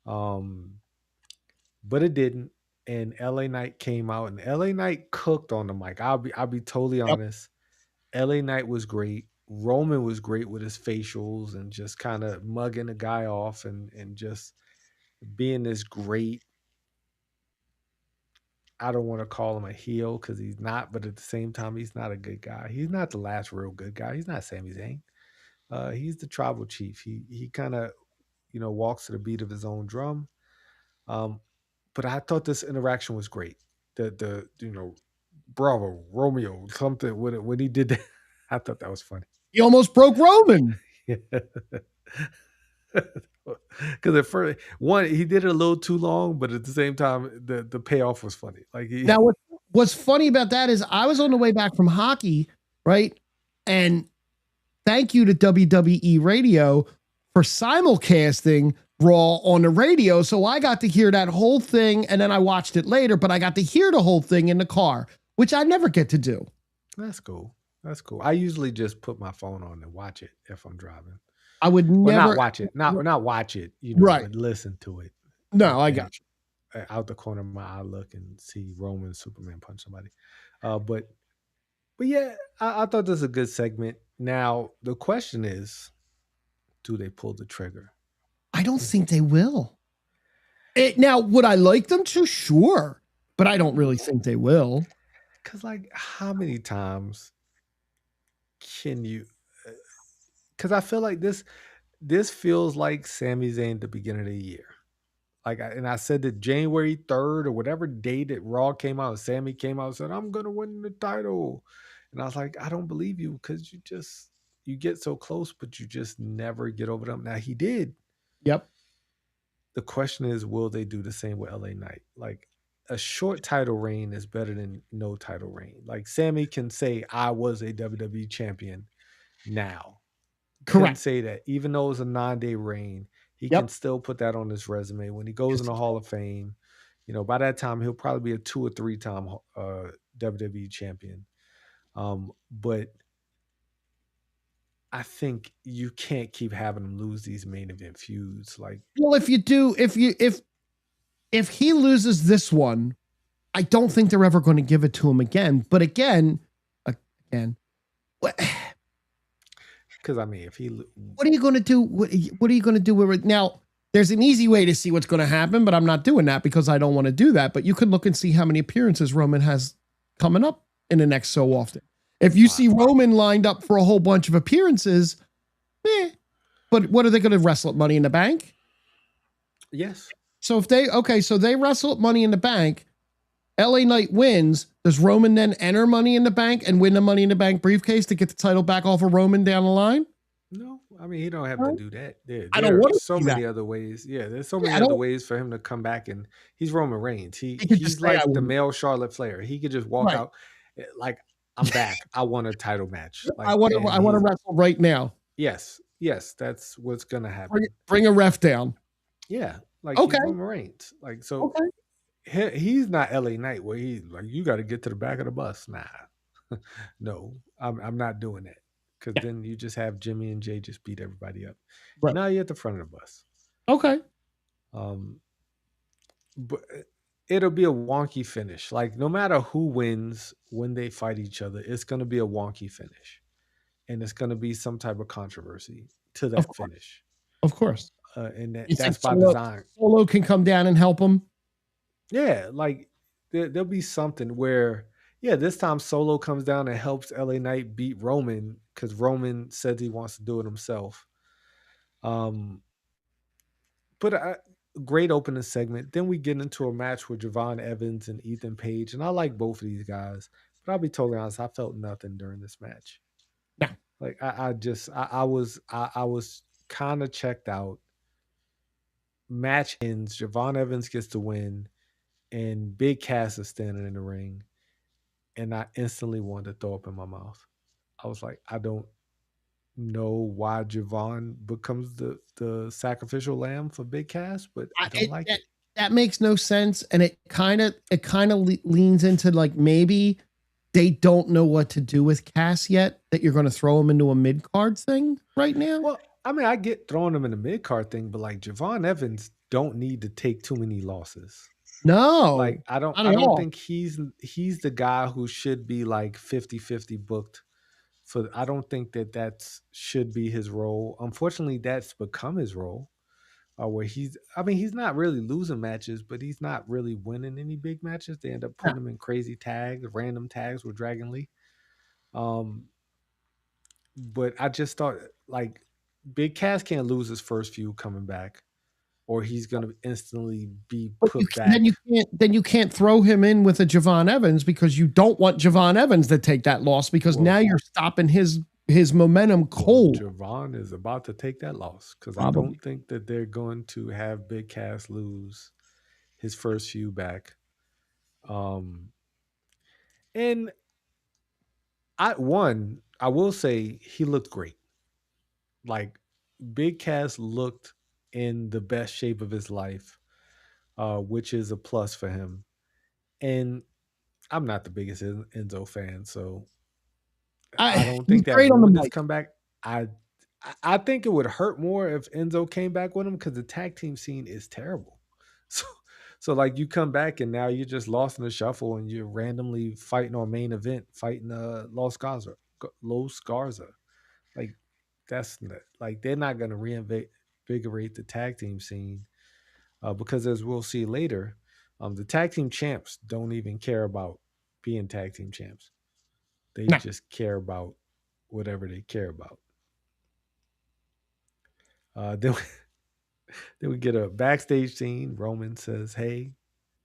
um, but it didn't. And LA Knight came out, and LA Knight cooked on the mic. I'll be totally Yep. honest. LA Knight was great. Roman was great with his facials and just kind of mugging the guy off and just being this great. I don't want to call him a heel because he's not, but at the same time, he's not a good guy. He's not the last real good guy. He's not Sami Zayn. He's the tribal chief. He kind of walks to the beat of his own drum. But I thought this interaction was great. The Bravo Romeo something when he did that. I thought that was funny. He almost broke Roman. Because at first, one, he did it a little too long, but at the same time, the payoff was funny. Like Now, what's funny about that is I was on the way back from hockey, right? And thank you to WWE Radio for simulcasting Raw on the radio. So I got to hear that whole thing, and then I watched it later, but I got to hear the whole thing in the car, which I never get to do. That's cool. That's cool. I usually just put my phone on and watch it if I'm driving. I would Well, never not watch it. Not watch it, Right. but listen to it. No, I got you. Out the corner of my eye, look and see Roman Superman punch somebody. But yeah, I thought this was a good segment. Now the question is, do they pull the trigger? I don't think they will. Now, would I like them to? Sure, but I don't really think they will. Because, like, how many times can you? Because I feel like this feels like Sami Zayn at the beginning of the year. Like, I said that January 3rd or whatever day that Raw came out, Sammy came out and said, "I'm gonna win the title," and I was like, I don't believe you because you get so close, but you just never get over them. Now he did. Yep. The question is, will they do the same with LA Knight? Like, a short title reign is better than no title reign. Like, Sammy can say, "I was a WWE champion." Now, couldn't Correct. say that even though it was a 9-day reign, he can still put that on his resume when he goes in the Hall of Fame. By that time he'll probably be a 2 or 3 time WWE champion. But I think you can't keep having him lose these main event feuds. Like, well, if he loses this one, I don't think they're ever going to give it to him again. But again, because I mean, what are you going to do? What are you going to do with it now? There's an easy way to see what's going to happen, but I'm not doing that because I don't want to do that. But you can look and see how many appearances Roman has coming up in the next so often. If you see Roman lined up for a whole bunch of appearances, but what are they going to wrestle at Money in the Bank? Yes. So if they wrestle at Money in the Bank, LA Knight wins. Does Roman then enter Money in the Bank and win the Money in the Bank briefcase to get the title back off of Roman down the line? No, I mean, he don't have to do that. I don't want so many other ways. Yeah, there's so many other ways for him to come back, and he's Roman Reigns. He's like the male Charlotte Flair. He could just walk out like, "I'm back. I want a title match. Like, I want to wrestle right now." Yes, that's what's gonna happen. Bring a ref down. Yeah, like, he's Roman Reigns. Like, so he's not LA Knight where he's like, you got to get to the back of the bus. Nah, no, I'm not doing that. Because then you just have Jimmy and Jay just beat everybody up. Right. Now you're at the front of the bus. Okay. But it'll be a wonky finish. Like, no matter who wins when they fight each other, it's going to be a wonky finish. And it's going to be some type of controversy to that finish. Of course. And that's by design. Solo can come down and help him. Yeah. Like, there'll be something where, this time Solo comes down and helps LA Knight beat Roman because Roman says he wants to do it himself. But a great opening segment. Then we get into a match with Javon Evans and Ethan Page, and I like both of these guys. But I'll be totally honest, I felt nothing during this match. No, like I was kind of checked out. Match ends. Javon Evans gets the win, and Big Cass is standing in the ring. And I instantly wanted to throw up in my mouth. I was like, I don't know why Javon becomes the sacrificial lamb for Big Cass, but I don't like it. That makes no sense, and it kind of leans into like maybe they don't know what to do with Cass yet. That you're going to throw him into a mid card thing right now. Well, I mean, I get throwing him in a mid card thing, but like Javon Evans don't need to take too many losses. No, like I don't think he's the guy who should be like 50-50 booked for. I don't think that should be his role. Unfortunately, that's become his role, where he's not really losing matches, but he's not really winning any big matches. They end up putting him in crazy tags, random tags with Dragon Lee. But I just thought, like, Big Cass can't lose his first feud coming back, or he's gonna instantly be But put back. then you can't throw him in with a Javon Evans because you don't want Javon Evans to take that loss because now Well, you're stopping his momentum well, cold. Javon is about to take that loss because I Probably. don't think that they're going to have Big Cass lose his first feud back. Um, and I will say he looked great. Like Big Cass looked in the best shape of his life, which is a plus for him. And I'm not the biggest Enzo fan, so I don't He's think that great on the ruined his mic. comeback. I think it would hurt more if Enzo came back with him because the tag team scene is terrible. So so like you come back and now you're just lost in the shuffle and you're randomly fighting on main event, fighting Los Garza. Like that's not, like they're not going to reinvigorate the tag team scene because as we'll see later, the tag team champs don't even care about being tag team champs. They No. just care about whatever they care about. Then, then we get a backstage scene. Roman says, "Hey,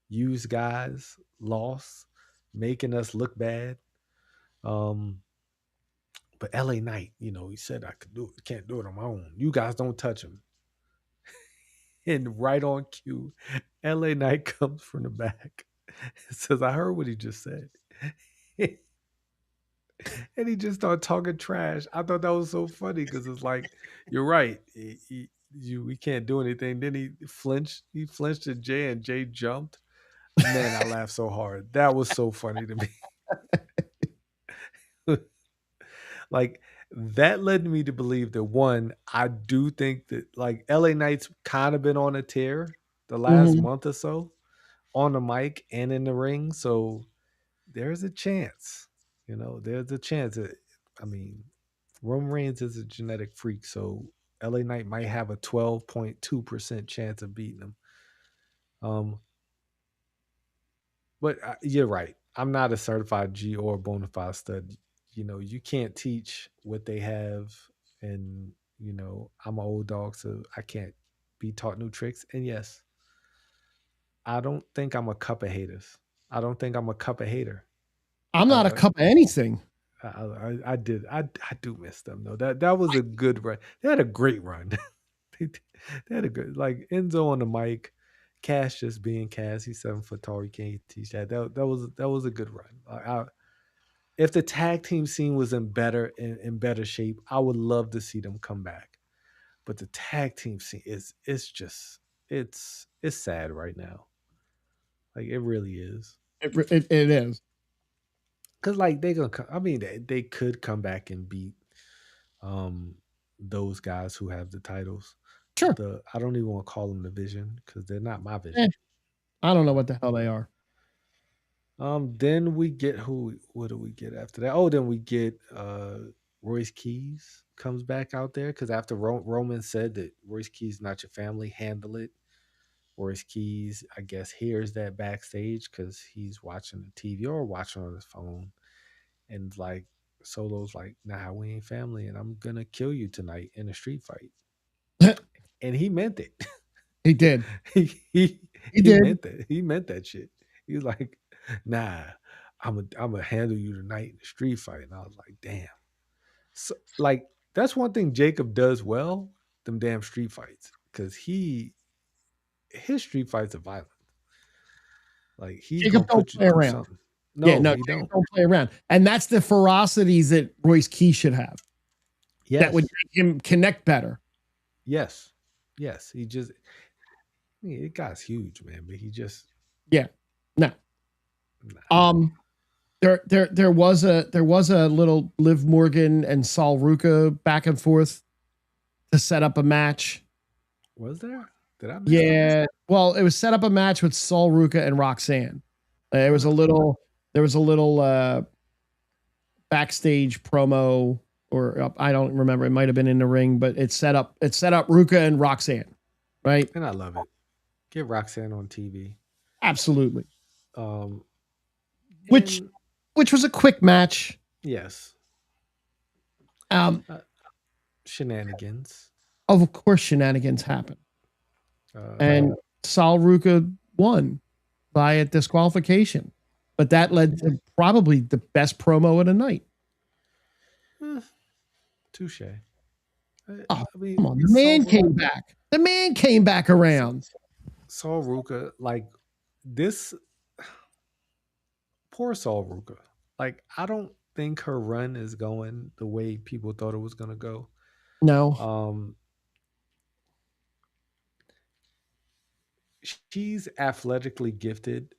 use guys lost, making us look bad." Um, but LA Knight, he said I could do it, can't do it on my own. You guys don't touch him. And right on cue, LA Knight comes from the back and says, I heard what he just said. And he just started talking trash. I thought that was so funny because it's like, you're right. We can't do anything. Then he flinched. He flinched at Jay and Jay jumped. Man, I laughed so hard. That was so funny to me. Like that led me to believe that one, I do think that like LA Knight's kind of been on a tear the last Mhm. month or so on the mic and in the ring. So there's a chance, there's a chance that, I mean, Roman Reigns is a genetic freak. So LA Knight might have a 12.2% chance of beating him. Um, but you're right. I'm not a certified G or bona fide stud. You can't teach what they have. And, I'm an old dog, so I can't be taught new tricks. And yes, I don't think I'm a cup of haters. I don't think I'm a cup of hater. I'm not a I, cup of anything. I did. I do miss them though. That was a good run. They had a great run. they, they had a good like Enzo on the mic, Cash just being Cash. He's 7 foot tall. You can't teach that. That was a good run. If the tag team scene was in better shape, I would love to see them come back. But the tag team scene is it's just it's sad right now. Like it really is. It is. Cause like they gonna I mean they could come back and beat um those guys who have the titles. Sure. I don't even want to call them the Vision because they're not my Eh, Vision. I don't know what the hell they are. Then we get who? What do we get after that? Oh, then we get Royce Keys comes back out there because after Roman said that Royce Keys not your family, handle it. Royce Keys, I guess, hears that backstage because he's watching the TV or watching on his phone, and like Solo's like, "Nah, we ain't family, and I'm gonna kill you tonight in a street fight." And he meant it. He did. he he He he did. meant that. He meant that shit. He was like, "Nah, I'm gonna handle you tonight in the street fight." And I was like, "Damn." So like that's one thing Jacob does well, them damn street fights, because his street fights are violent. Like he's Jacob gonna don't put you play through around. something. Yeah, No, no, he Jacob don't. don't play around. And that's the ferocities that Royce Key should have. That would Yes, make him connect better. yes, yes. He just, I mean, it guy's huge, man, but he just, Yeah. No. nah. Um there was a little Liv Morgan and Sol Ruka back and forth to set up a match. Was there? Did I miss that? Yeah. Well, it was set up a match with Sol Ruka and Roxanne. There was a Huh. little backstage promo, or I don't remember. It might have been in the ring, but it set up Ruka and Roxanne, right? And I love it. Get Roxanne on TV. Absolutely. Um, Which and which was a quick match. yes, Um, uh, Shenanigans. Of course, shenanigans happen. Uh, And Sal Ruka won by a disqualification. But that led to probably the best promo of the night. eh, touche. Oh, I mean, come on. The man came back. The man came back around. Saul Ruka, like this poor Saul Ruka. Like, I don't think her run is going the way people thought it was gonna go. No. Um, she's athletically gifted,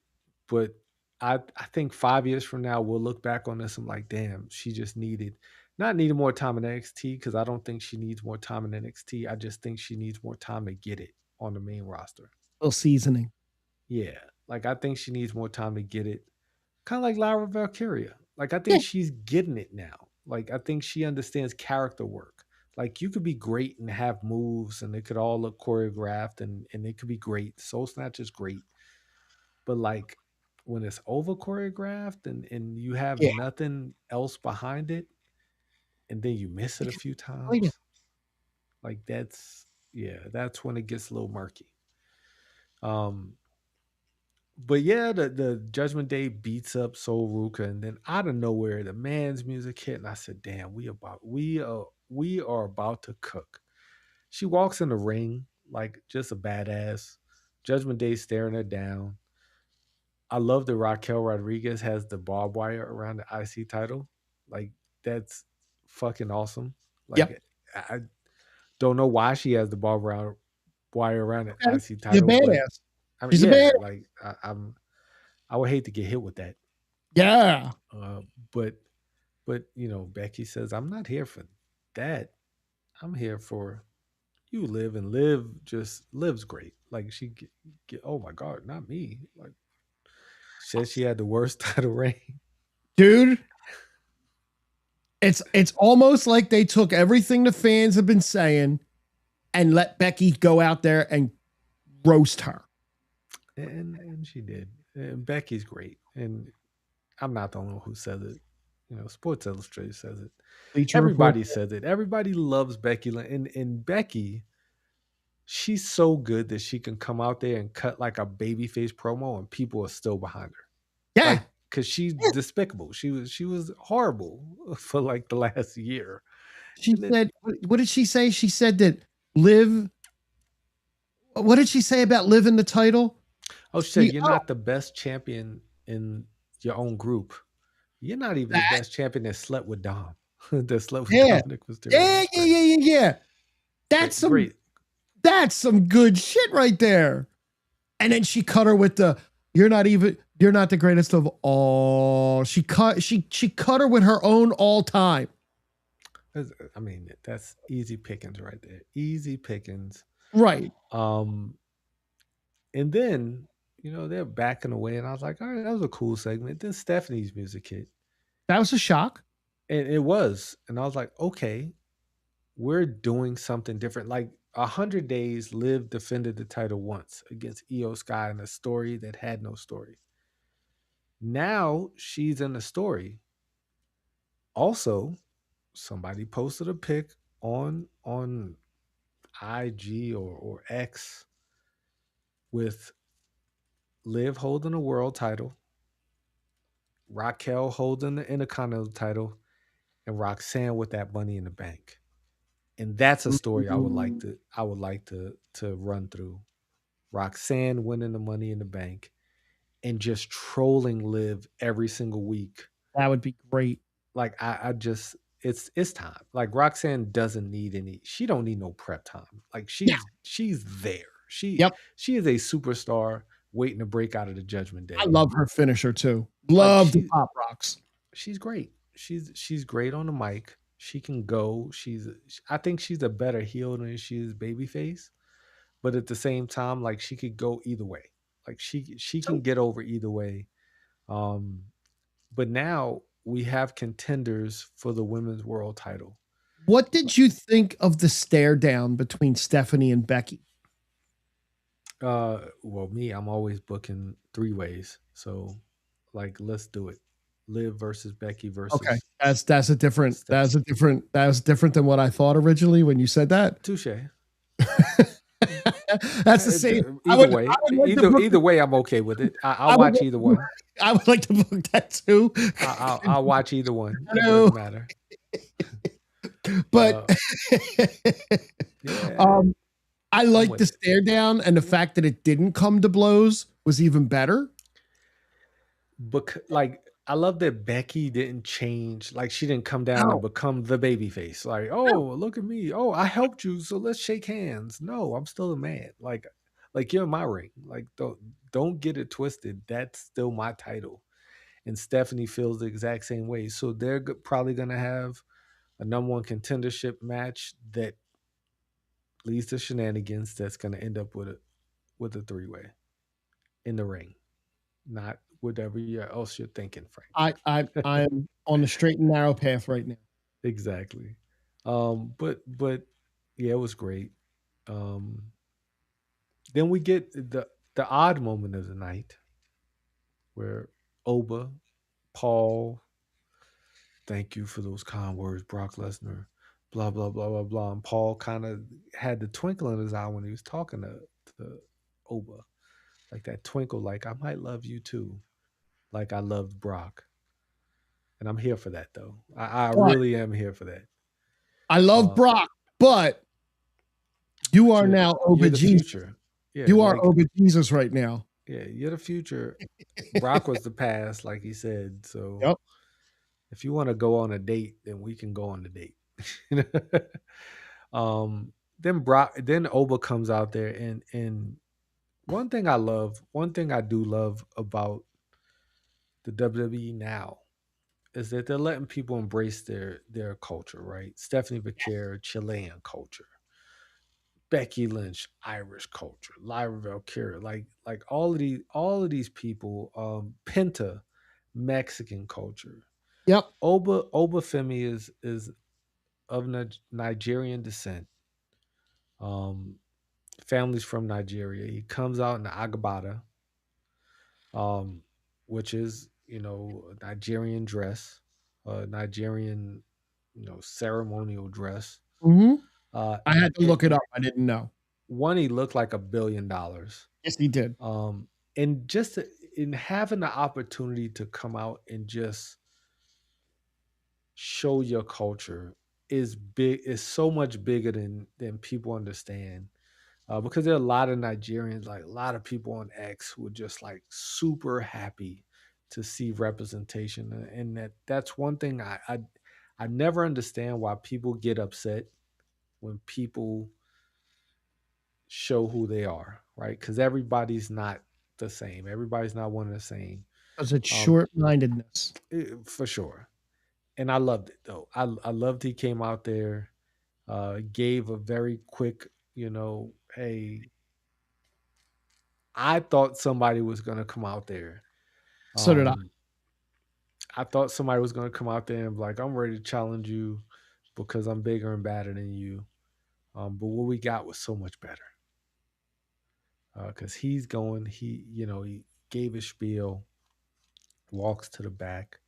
but I think 5 years from now we'll look back on this and like, damn, she just needed more time in NXT because I don't think she needs more time in NXT. I just think she needs more time to get it on the main roster. Little seasoning. Yeah, like I think she needs more time to get it. Kind of like Lyra Valkyria. Like I Yeah. think she's getting it now. Like I think she understands character work. Like you could be great and have moves and it could all look choreographed and it could be great. Soul Snatch is great. But like when it's over choreographed and you have Yeah. nothing else behind it and then you miss it a few Oh, yeah. times, like that's when it gets a little murky. Um but yeah, the Judgment Day beats up Soul Ruka, and then out of nowhere, the man's music hit, and I said, "Damn, we are about to cook." She walks in the ring like just a badass. Judgment Day staring her down. I love that Raquel Rodriguez has the barbed wire around the IC title. Like that's fucking awesome. Yep. Like I don't know why she has the wire around the Okay. IC She's a title, but badass. I mean, She's a yeah, badass. like I would hate to get hit with that. Yeah. Uh, but Becky says, "I'm not here for that. I'm here for you live and live just lives great." Like oh my god, not me. Like said she had the worst title reign. Dude, it's almost like they took everything the fans have been saying and let Becky go out there and roast her. And she did. And Becky's great. And I'm not the only one who says it. Sports Illustrated says it. Bleacher Report. Everybody says it. Everybody loves Becky and Becky, she's so good that she can come out there and cut like a babyface promo and people are still behind her. Yeah. Like because she's Yeah. despicable. She was horrible for like the last year. She And then said, what did she say? She said that Liv, what did she say about Liv in the title? she said, "You're not the best champion in your own group. You're not even the That, best champion that slept with Dom. that slept with yeah. Dominic Mysterio." Yeah, It's yeah, great. yeah, yeah, yeah. That's Great, great. that's some good shit right there. And then she cut her with the you're not the greatest of all. She cut her with her own all time. I mean, that's easy pickings right there. Easy pickings. Right. Um, and then they're backing away, and I was like, all right, that was a cool segment. Then Stephanie's music hit, That was a shock. and it was, and I was like, okay, we're doing something different. Like 100 Days, Liv defended the title once against Io Sky in a story that had no story. Now she's in the story. Also, somebody posted a pic on IG or X with Liv holding a world title, Raquel holding the Intercontinental title, and Roxanne with that Money in the Bank. And that's a story I would like to run through. Roxanne winning the Money in the Bank and just trolling Liv every single week. That would be great. Like I just it's time. Like Roxanne doesn't need any. She don't need no prep time. Like Yeah. she's there. She Yep. she is a superstar waiting to break out of the Judgment I Day. love her finisher too. Like Love the pop rocks. she's great. She's great on the mic. She can go. I think she's a better heel than she is babyface. But at the same time, like she could go either way. Like she can So get over either way. Um, but now we have contenders for the women's world title. what did you think of the stare down between Stephanie and Becky? Well, me, I'm always booking three ways. So, like, let's do it. Liv versus Becky Okay, versus that's Stephanie. a different that's different than what I thought originally when you said that. Touche. That's the same. Either way, I would like to book either way, I'm okay with it. I'll I would watch like either to, one. I would like to book that too. I'll watch either one. I It know, doesn't matter. but Uh, yeah, um, I I'm like the with it. stare down, and the fact that it didn't come to blows was even better. But like, I love that Becky didn't change. Like, she didn't come down and No, become the baby face. Like, no. oh, look at me. Oh, I helped you, so let's shake hands. No, I'm still a man. Like you're in my ring. Like, don't get it twisted. That's still my title. And Stephanie feels the exact same way. So they're probably gonna have a number one contendership match that leads to shenanigans. That's gonna end up with a three way in the ring, not whatever else you're thinking, Frank. I'm on the straight and narrow path right now. Exactly. But yeah, it was great. Um, then we get the odd moment of the night where Oba, Paul, thank you for those kind words, Brock Lesnar, blah blah blah blah blah. And Paul kind of had the twinkle in his eye when he was talking to Oba, like that twinkle, like I might love you too, like I loved Brock. And I'm here for that though. I But really am here for that. I love Uh, Brock, but you but are now you're Oba the Jesus. future. Yeah, You are like Oba Jesus right now. yeah, you're the future. Brock was the past, like he said. So Yep. if you want to go on a date, then we can go on the date. Then Oba comes out there, and one thing I do love about the WWE now is that they're letting people embrace their culture, right? Stephanie Vaquer, Chilean culture. Becky Lynch, Irish culture, Lyra Valkyria, like all of these people, Penta, Mexican culture. Yep. Oba Femi is of Nigerian descent. Um, Families from Nigeria. He comes out in the Agabata, um, which is a Nigerian dress, Nigerian ceremonial dress. Hmm. Uh, I had to it, look it up. I didn't know. One, he looked like $1 billion. Yes, he did. And just in having the opportunity to come out and just show your culture is so much bigger than people understand. Because there are a lot of Nigerians, like a lot of people on X, who are just like super happy to see representation, and that's one thing I never understand why people get upset when people show who they are, right? Because everybody's not the same. Everybody's not one and the same. Because it's Um, short mindedness. for sure. And I loved it though. I loved he came out there, gave a very quick, hey, I thought somebody was gonna come out there. So did I. Um, I thought somebody was gonna come out there and be like, I'm ready to challenge you because I'm bigger and badder than you. But what we got was so much better. Because he gave his spiel, walks to the back,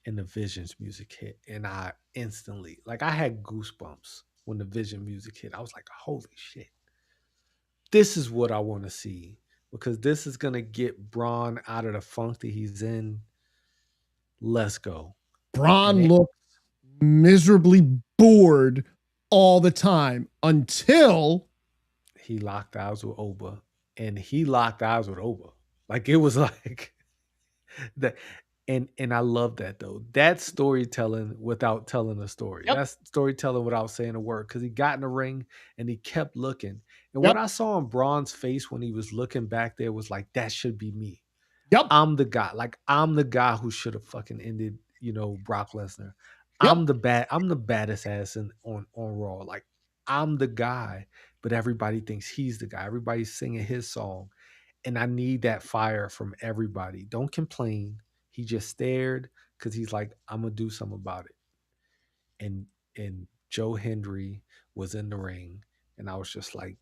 and the Visions music hit. And I instantly, like, I had goosebumps when the Vision music hit. I was like, holy shit. This is what I want to see because this is going to get Braun out of the funk that he's in. Let's go. And Braun looks miserably bored all the time until he locked eyes with Oba. And he locked eyes with Oba. Like, it was like that. And I love that though. That's storytelling without telling a story. yep, That's storytelling without saying a word. Because he got in the ring and he kept looking. And what yep, I saw on Braun's face when he was looking back there was like, that should be me. yep, I'm the guy. Like I'm the guy who should have fucking ended, Brock Lesnar. yep, I'm the baddest ass on Raw. Like I'm the guy, but everybody thinks he's the guy. Everybody's singing his song. And I need that fire from everybody. Don't complain. He just stared because he's like, I'm gonna do something about it. And Joe Hendry was in the ring, and I was just like,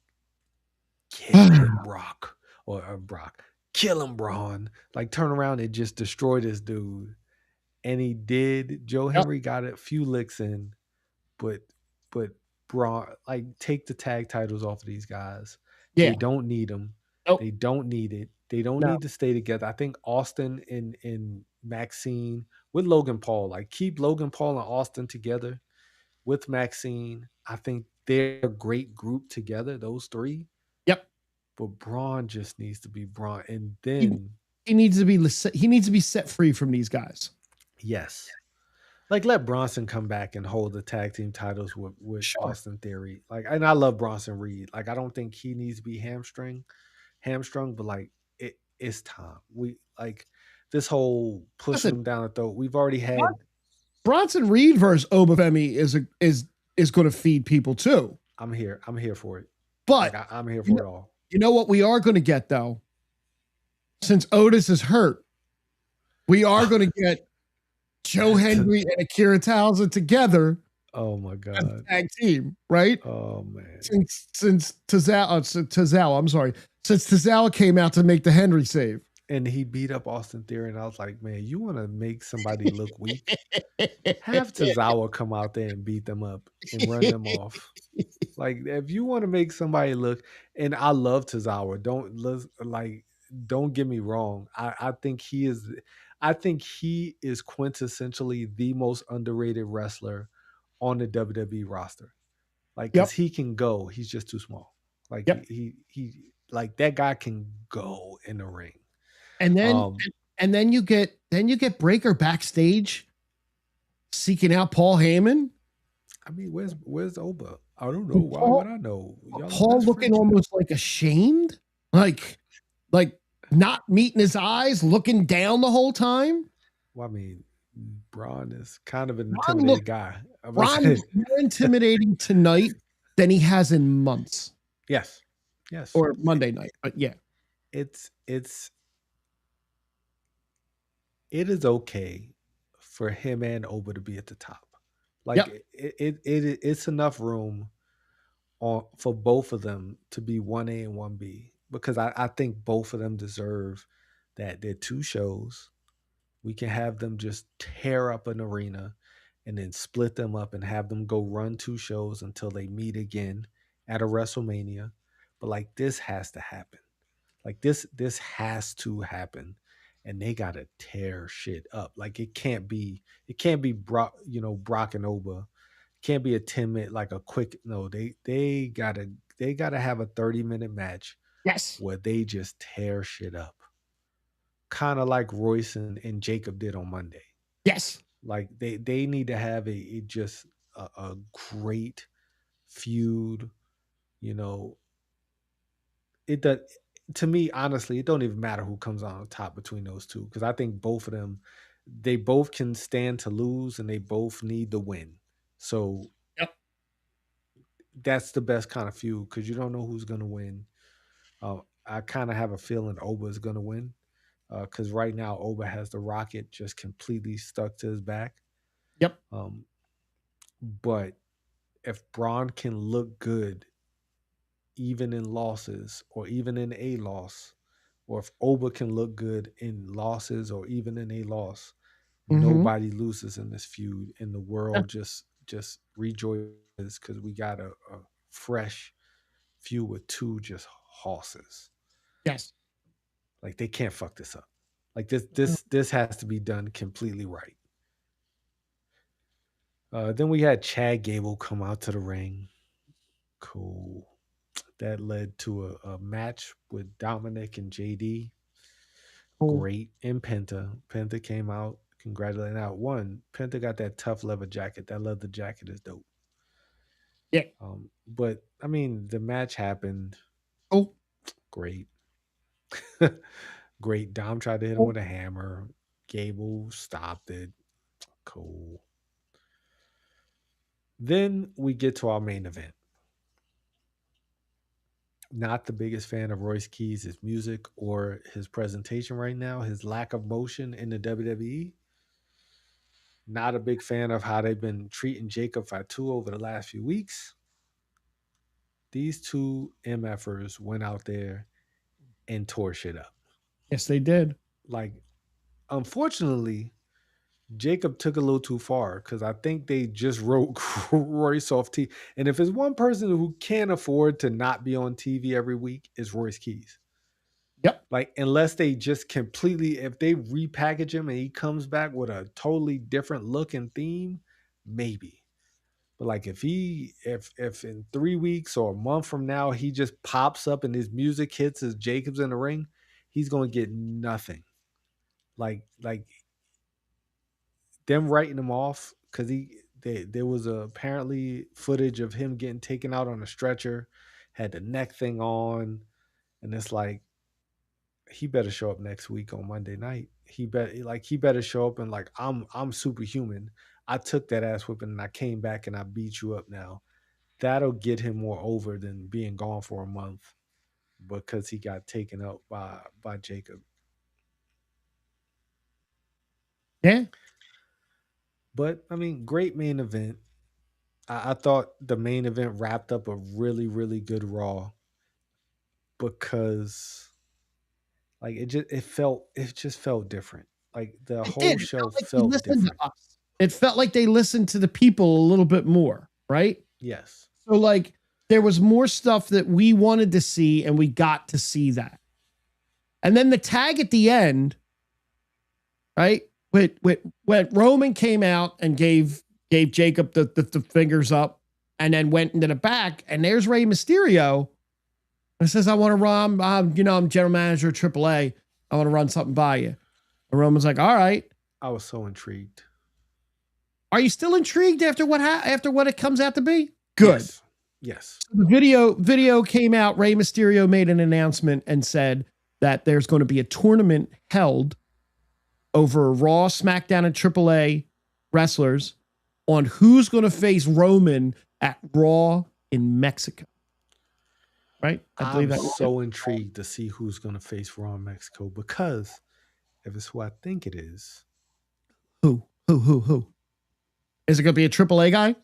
kill him, Brock. Or Brock. Kill him, Braun. Like turn around and just destroy this dude. and he did. Joe Yep. Henry got a few licks in, but but Braun, like, take the tag titles off of these guys. They Yeah. don't need them. Nope. They don't need it. They don't No. need to stay together. I think Austin and Maxine with Logan Paul, like, keep Logan Paul and Austin together with Maxine. I think they're a great group together, those three. Yep. But Braun just needs to be Braun, and He, then he needs to be set free from these guys. yes, like, let Bronson come back and hold the tag team titles with Sure. Austin Theory. Like, and I love Bronson Reed. Like, I don't think he needs to be hamstrung, but like, it's time. We like this whole pushing Listen, him down the throat. We've already had. Bronson Reed versus Oba Femi is going to feed people too. I'm here. I'm here for it. Like, But I'm here you for know, it all. you know what we are going to get though? Since Otis is hurt, we are going to get Joe Henry and Akira Townsend together Oh my as god. a tag team, right? Oh man. Since Tozawa, I'm sorry, since Tozawa came out to make the Henry save. And he beat up Austin Theory, and I was like, man, you want to make somebody look weak? Have Tozawa come out there and beat them up and run them off. Like, if you want to make somebody look, and I love Tozawa. Don't get me wrong. I think he is quintessentially the most underrated wrestler on the WWE roster. Like, because Yep. he can go, he's just too small. Like, Yep. he like, that guy can go in the ring. And then Um, and then you get Breaker backstage seeking out Paul Heyman. I mean, where's Oba? I don't know. Why Paul, would I know? Y'all are Paul best looking friends. almost like ashamed, like not meeting his eyes, looking down the whole time. Well, I mean, Braun is kind of an Ron look intimidating guy. I must Ron say. is more intimidating tonight than he has in months Yes, yes. or Monday night. But yeah, It's it is okay for him and Oba to be at the top. Like, yep, it's enough room for both of them to be 1A and 1B, because I think both of them deserve that. They're two shows. We can have them just tear up an arena and then split them up and have them go run two shows until they meet again at a WrestleMania. But like, this has to happen. Like, this has to happen, and they gotta tear shit up. Like, it can't be Brock and Oba. It can't be a 10-minute, like a quick. No, they gotta have a 30-minute match yes, where they just tear shit up, kind of like Royce and Jacob did on Monday. yes, Like, they need to have just a great feud. You know, it does. To me, honestly, it don't even matter who comes on top between those two, because I think both of them, they both can stand to lose, and they both need the win. So yep, that's the best kind of feud, because you don't know who's gonna win. I kind of have a feeling Oba is gonna win, because right now Oba has the rocket just completely stuck to his back. yep, Um, but if Braun can look good even in losses, or even in a loss, or if Oba can look good in losses or even in a loss, mm-hmm. nobody loses in this feud, and the Yeah, world just rejoices, because we got a fresh feud with two just horses. yes. Like, they can't fuck this up. Like, this has to be done completely right. Then we had Chad Gable come out to the ring. Cool. That led to a match with Dominic and JD. Cool. Great. And Penta. Penta came out. Congratulating out. One, Penta got that tough leather jacket. That leather jacket is dope. Yeah. But I mean, the match happened. Cool. Great. Great. Dom tried to hit him Cool. with a hammer. Gable stopped it. Cool. Then we get to our main event. Not the biggest fan of Royce Keys' music or his presentation right now, his lack of motion in the WWE. Not a big fan of how they've been treating Jacob Fatu over the last few weeks. These two MFers went out there and tore shit up. Yes, they did. Like, unfortunately, Jacob took a little too far because I think they just wrote Royce off TV. And if it's one person who can't afford to not be on TV every week, it's Royce Keys. Yep. Like, unless they just completely, if they repackage him and he comes back with a totally different look and theme, maybe. But like, if in 3 weeks or a month from now he just pops up and his music hits as Jacob's in the ring, he's gonna get nothing. Like them writing him off because there was apparently footage of him getting taken out on a stretcher, had the neck thing on, and it's like he better show up next week on Monday night. He better show up and like I'm superhuman. I took that ass whipping and I came back and I beat you up now. That'll get him more over than being gone for a month because he got taken out by Jacob. Yeah. But I mean, great main event. I thought the main event wrapped up a really, really good Raw because like it just felt different. Like the It whole did. It show felt like they felt listened different. to us. It felt like they listened to the people a little bit more, right? Yes. So like there was more stuff that we wanted to see and we got to see that. And then the tag at the end, right? When Roman came out and gave Jacob the fingers up and then went into the back and there's Rey Mysterio and says, I want to run, I'm general manager of AAA. I want to run something by you. And Roman's like, all right. I was so intrigued. Are you still intrigued after what it comes out to be? Good. Yes. The video came out. Rey Mysterio made an announcement and said that there's going to be a tournament held over Raw, SmackDown, and AAA wrestlers on who's going to face Roman at Raw in Mexico. Right? I believe I'm so intrigued to see who's going to face Raw in Mexico because if it's who I think it is. Who? Is it going to be a AAA guy?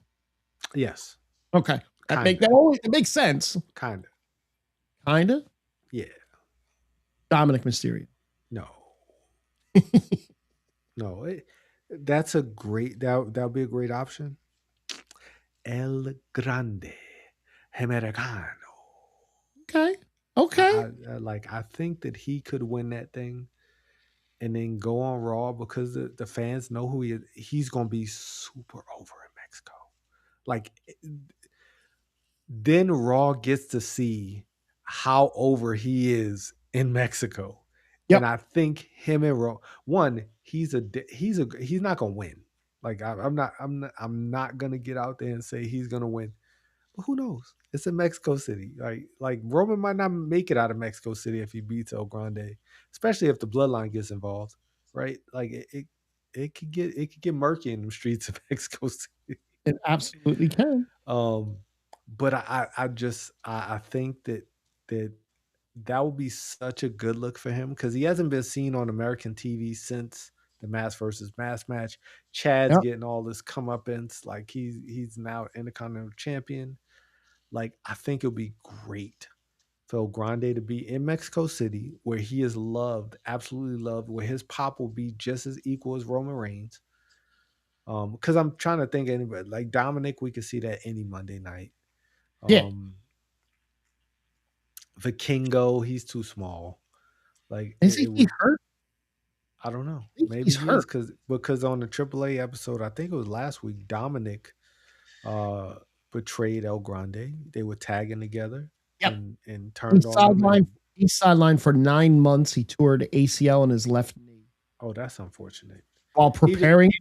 Yes. Okay. It makes sense. Kinda. Yeah. Dominic Mysterio. No. No. That's a great. That'll be a great option. El Grande Americano. Okay. I think that he could win that thing and then go on Raw because the fans know who he is. He's gonna be super over in Mexico. Like then Raw gets to see how over he is in Mexico. Yep. And I think him and Raw, he's not gonna win. Like I'm not gonna get out there and say he's gonna win. But who knows? It's in Mexico City. Like Roman might not make it out of Mexico City if he beats El Grande, especially if the Bloodline gets involved, right? Like it could get murky in the streets of Mexico City. It absolutely can. But I think that would be such a good look for him because he hasn't been seen on American TV since the Mass versus Mass match. Chad's getting all this comeuppance, like he's now Intercontinental Champion. Like I think it'll be great for El Grande to be in Mexico City where he is loved, absolutely loved, where his pop will be just as equal as Roman Reigns. Because I'm trying to think of anybody like Dominic, we could see that any Monday night. Vikingo, he's too small. Like is he hurt? I don't know. Maybe he is because on the AAA episode, I think it was last week, Dominic betrayed El Grande. They were tagging together and turned on him. He's sidelined for 9 months. He toured ACL in his left knee. Oh, that's unfortunate. While preparing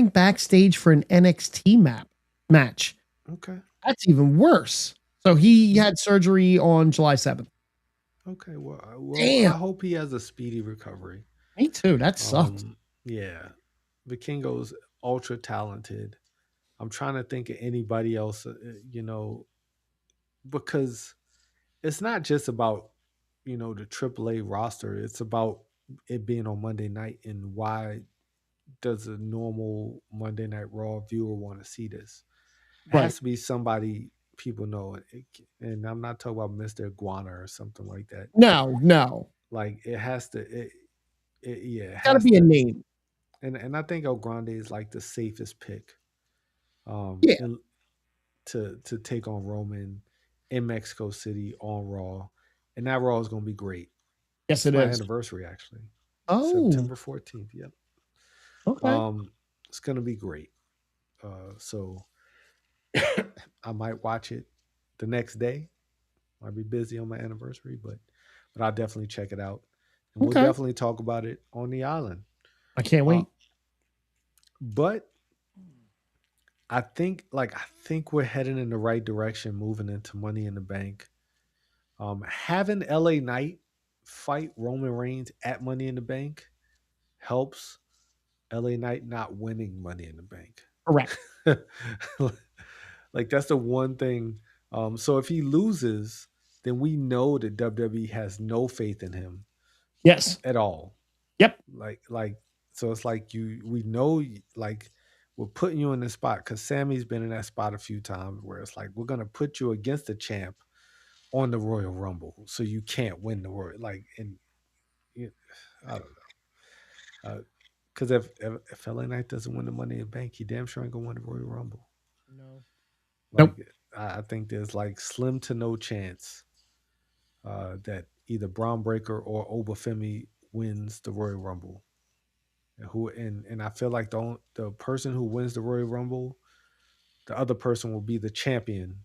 backstage for an NXT match. Okay. That's even worse. So he had surgery on July 7th. Okay, well I hope he has a speedy recovery. Me too. That sucks. Yeah. Vikingo's ultra talented. I'm trying to think of anybody else, because it's not just about, the AAA roster. It's about it being on Monday night and why does a normal Monday Night Raw viewer want to see this? It has to be somebody people know. And I'm not talking about Mr. Iguana or something like that. No. Like it has to, it got to be a name. And I think El Grande is like the safest pick. Yeah. To take on Roman in Mexico City on Raw, and that Raw is going to be great. Yes, It's it my is. anniversary actually, Oh, September 14th. Yep. okay. It's going to be great. So I might watch it the next day. I'll be busy on my anniversary, but I'll definitely check it out, and we'll Okay. definitely talk about it on the island. I can't Uh, wait. but I think we're heading in the right direction, moving into Money in the Bank. Having LA Knight fight Roman Reigns at Money in the Bank helps LA Knight not winning Money in the Bank. Correct. Like that's the one thing. So if he loses, then we know that WWE has no faith in him Yes. at all. Yep. Like so it's like we know like we're putting you in this spot because Sammy's been in that spot a few times where it's like we're gonna put you against the champ on the Royal Rumble, so you can't win the Royal. Like, and you, I don't know, because if LA Knight doesn't win the Money in the Bank, he damn sure ain't gonna win the Royal Rumble. No. Like, Nope. I think there's like slim to no chance that either Braun Breaker or Oba Femi wins the Royal Rumble. And I feel like the person who wins the Royal Rumble, the other person will be the champion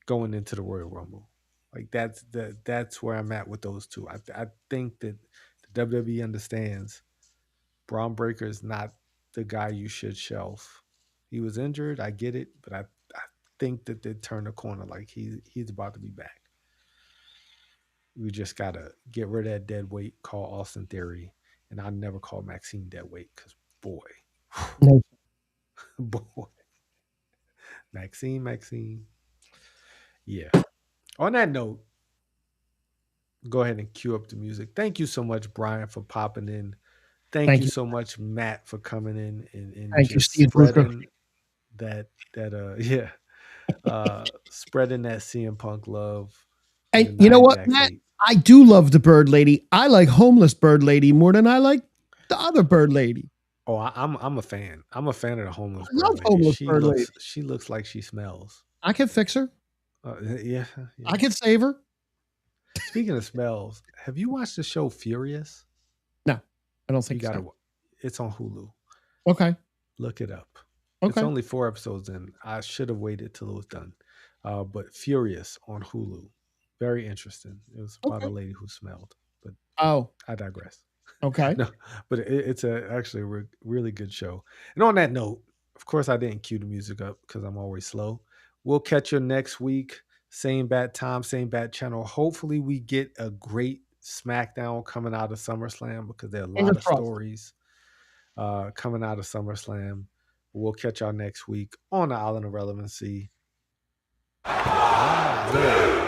going into the Royal Rumble. Like that's where I'm at with those two. I think that the WWE understands Braun Breaker is not the guy you should shelf. He was injured, I get it, but I think that they turned the corner. Like he's about to be back. We just gotta get rid of that dead weight, call Austin Theory, and I never call Maxine dead weight because boy, No. boy, Maxine, yeah. On that note, go ahead and cue up the music. Thank you so much, Brian, for popping in. Thank Thank you you. so much, Matt, for coming in and Thank you, just Steve Booker. spreading that yeah, spreading that CM Punk love and And the you know what, Nianjack Matt? hate. I do love the bird lady. I like homeless bird lady more than I like the other bird lady. Oh, I'm a fan. I'm a fan of the homeless I bird love lady. homeless bird lady. She looks like she smells. I can fix her. Yeah, I yeah. can save her. Speaking of smells, have you watched the show Furious? No, I don't You think gotta. so. It's on Hulu. Okay. Look it up. It's Okay. only 4 episodes in. I should have waited till it was done. But Furious on Hulu. Very interesting. It was about a Okay. lady who smelled, but Oh, I digress. okay. No, but it's actually a really good show. And on that note, of course, I didn't cue the music up because I'm always slow. We'll catch you next week. Same bat time, same bat channel. Hopefully, we get a great SmackDown coming out of SummerSlam because there are a lot Fingers of crossed. stories coming out of SummerSlam. We'll catch y'all next week on the Island of Relevancy. Bye.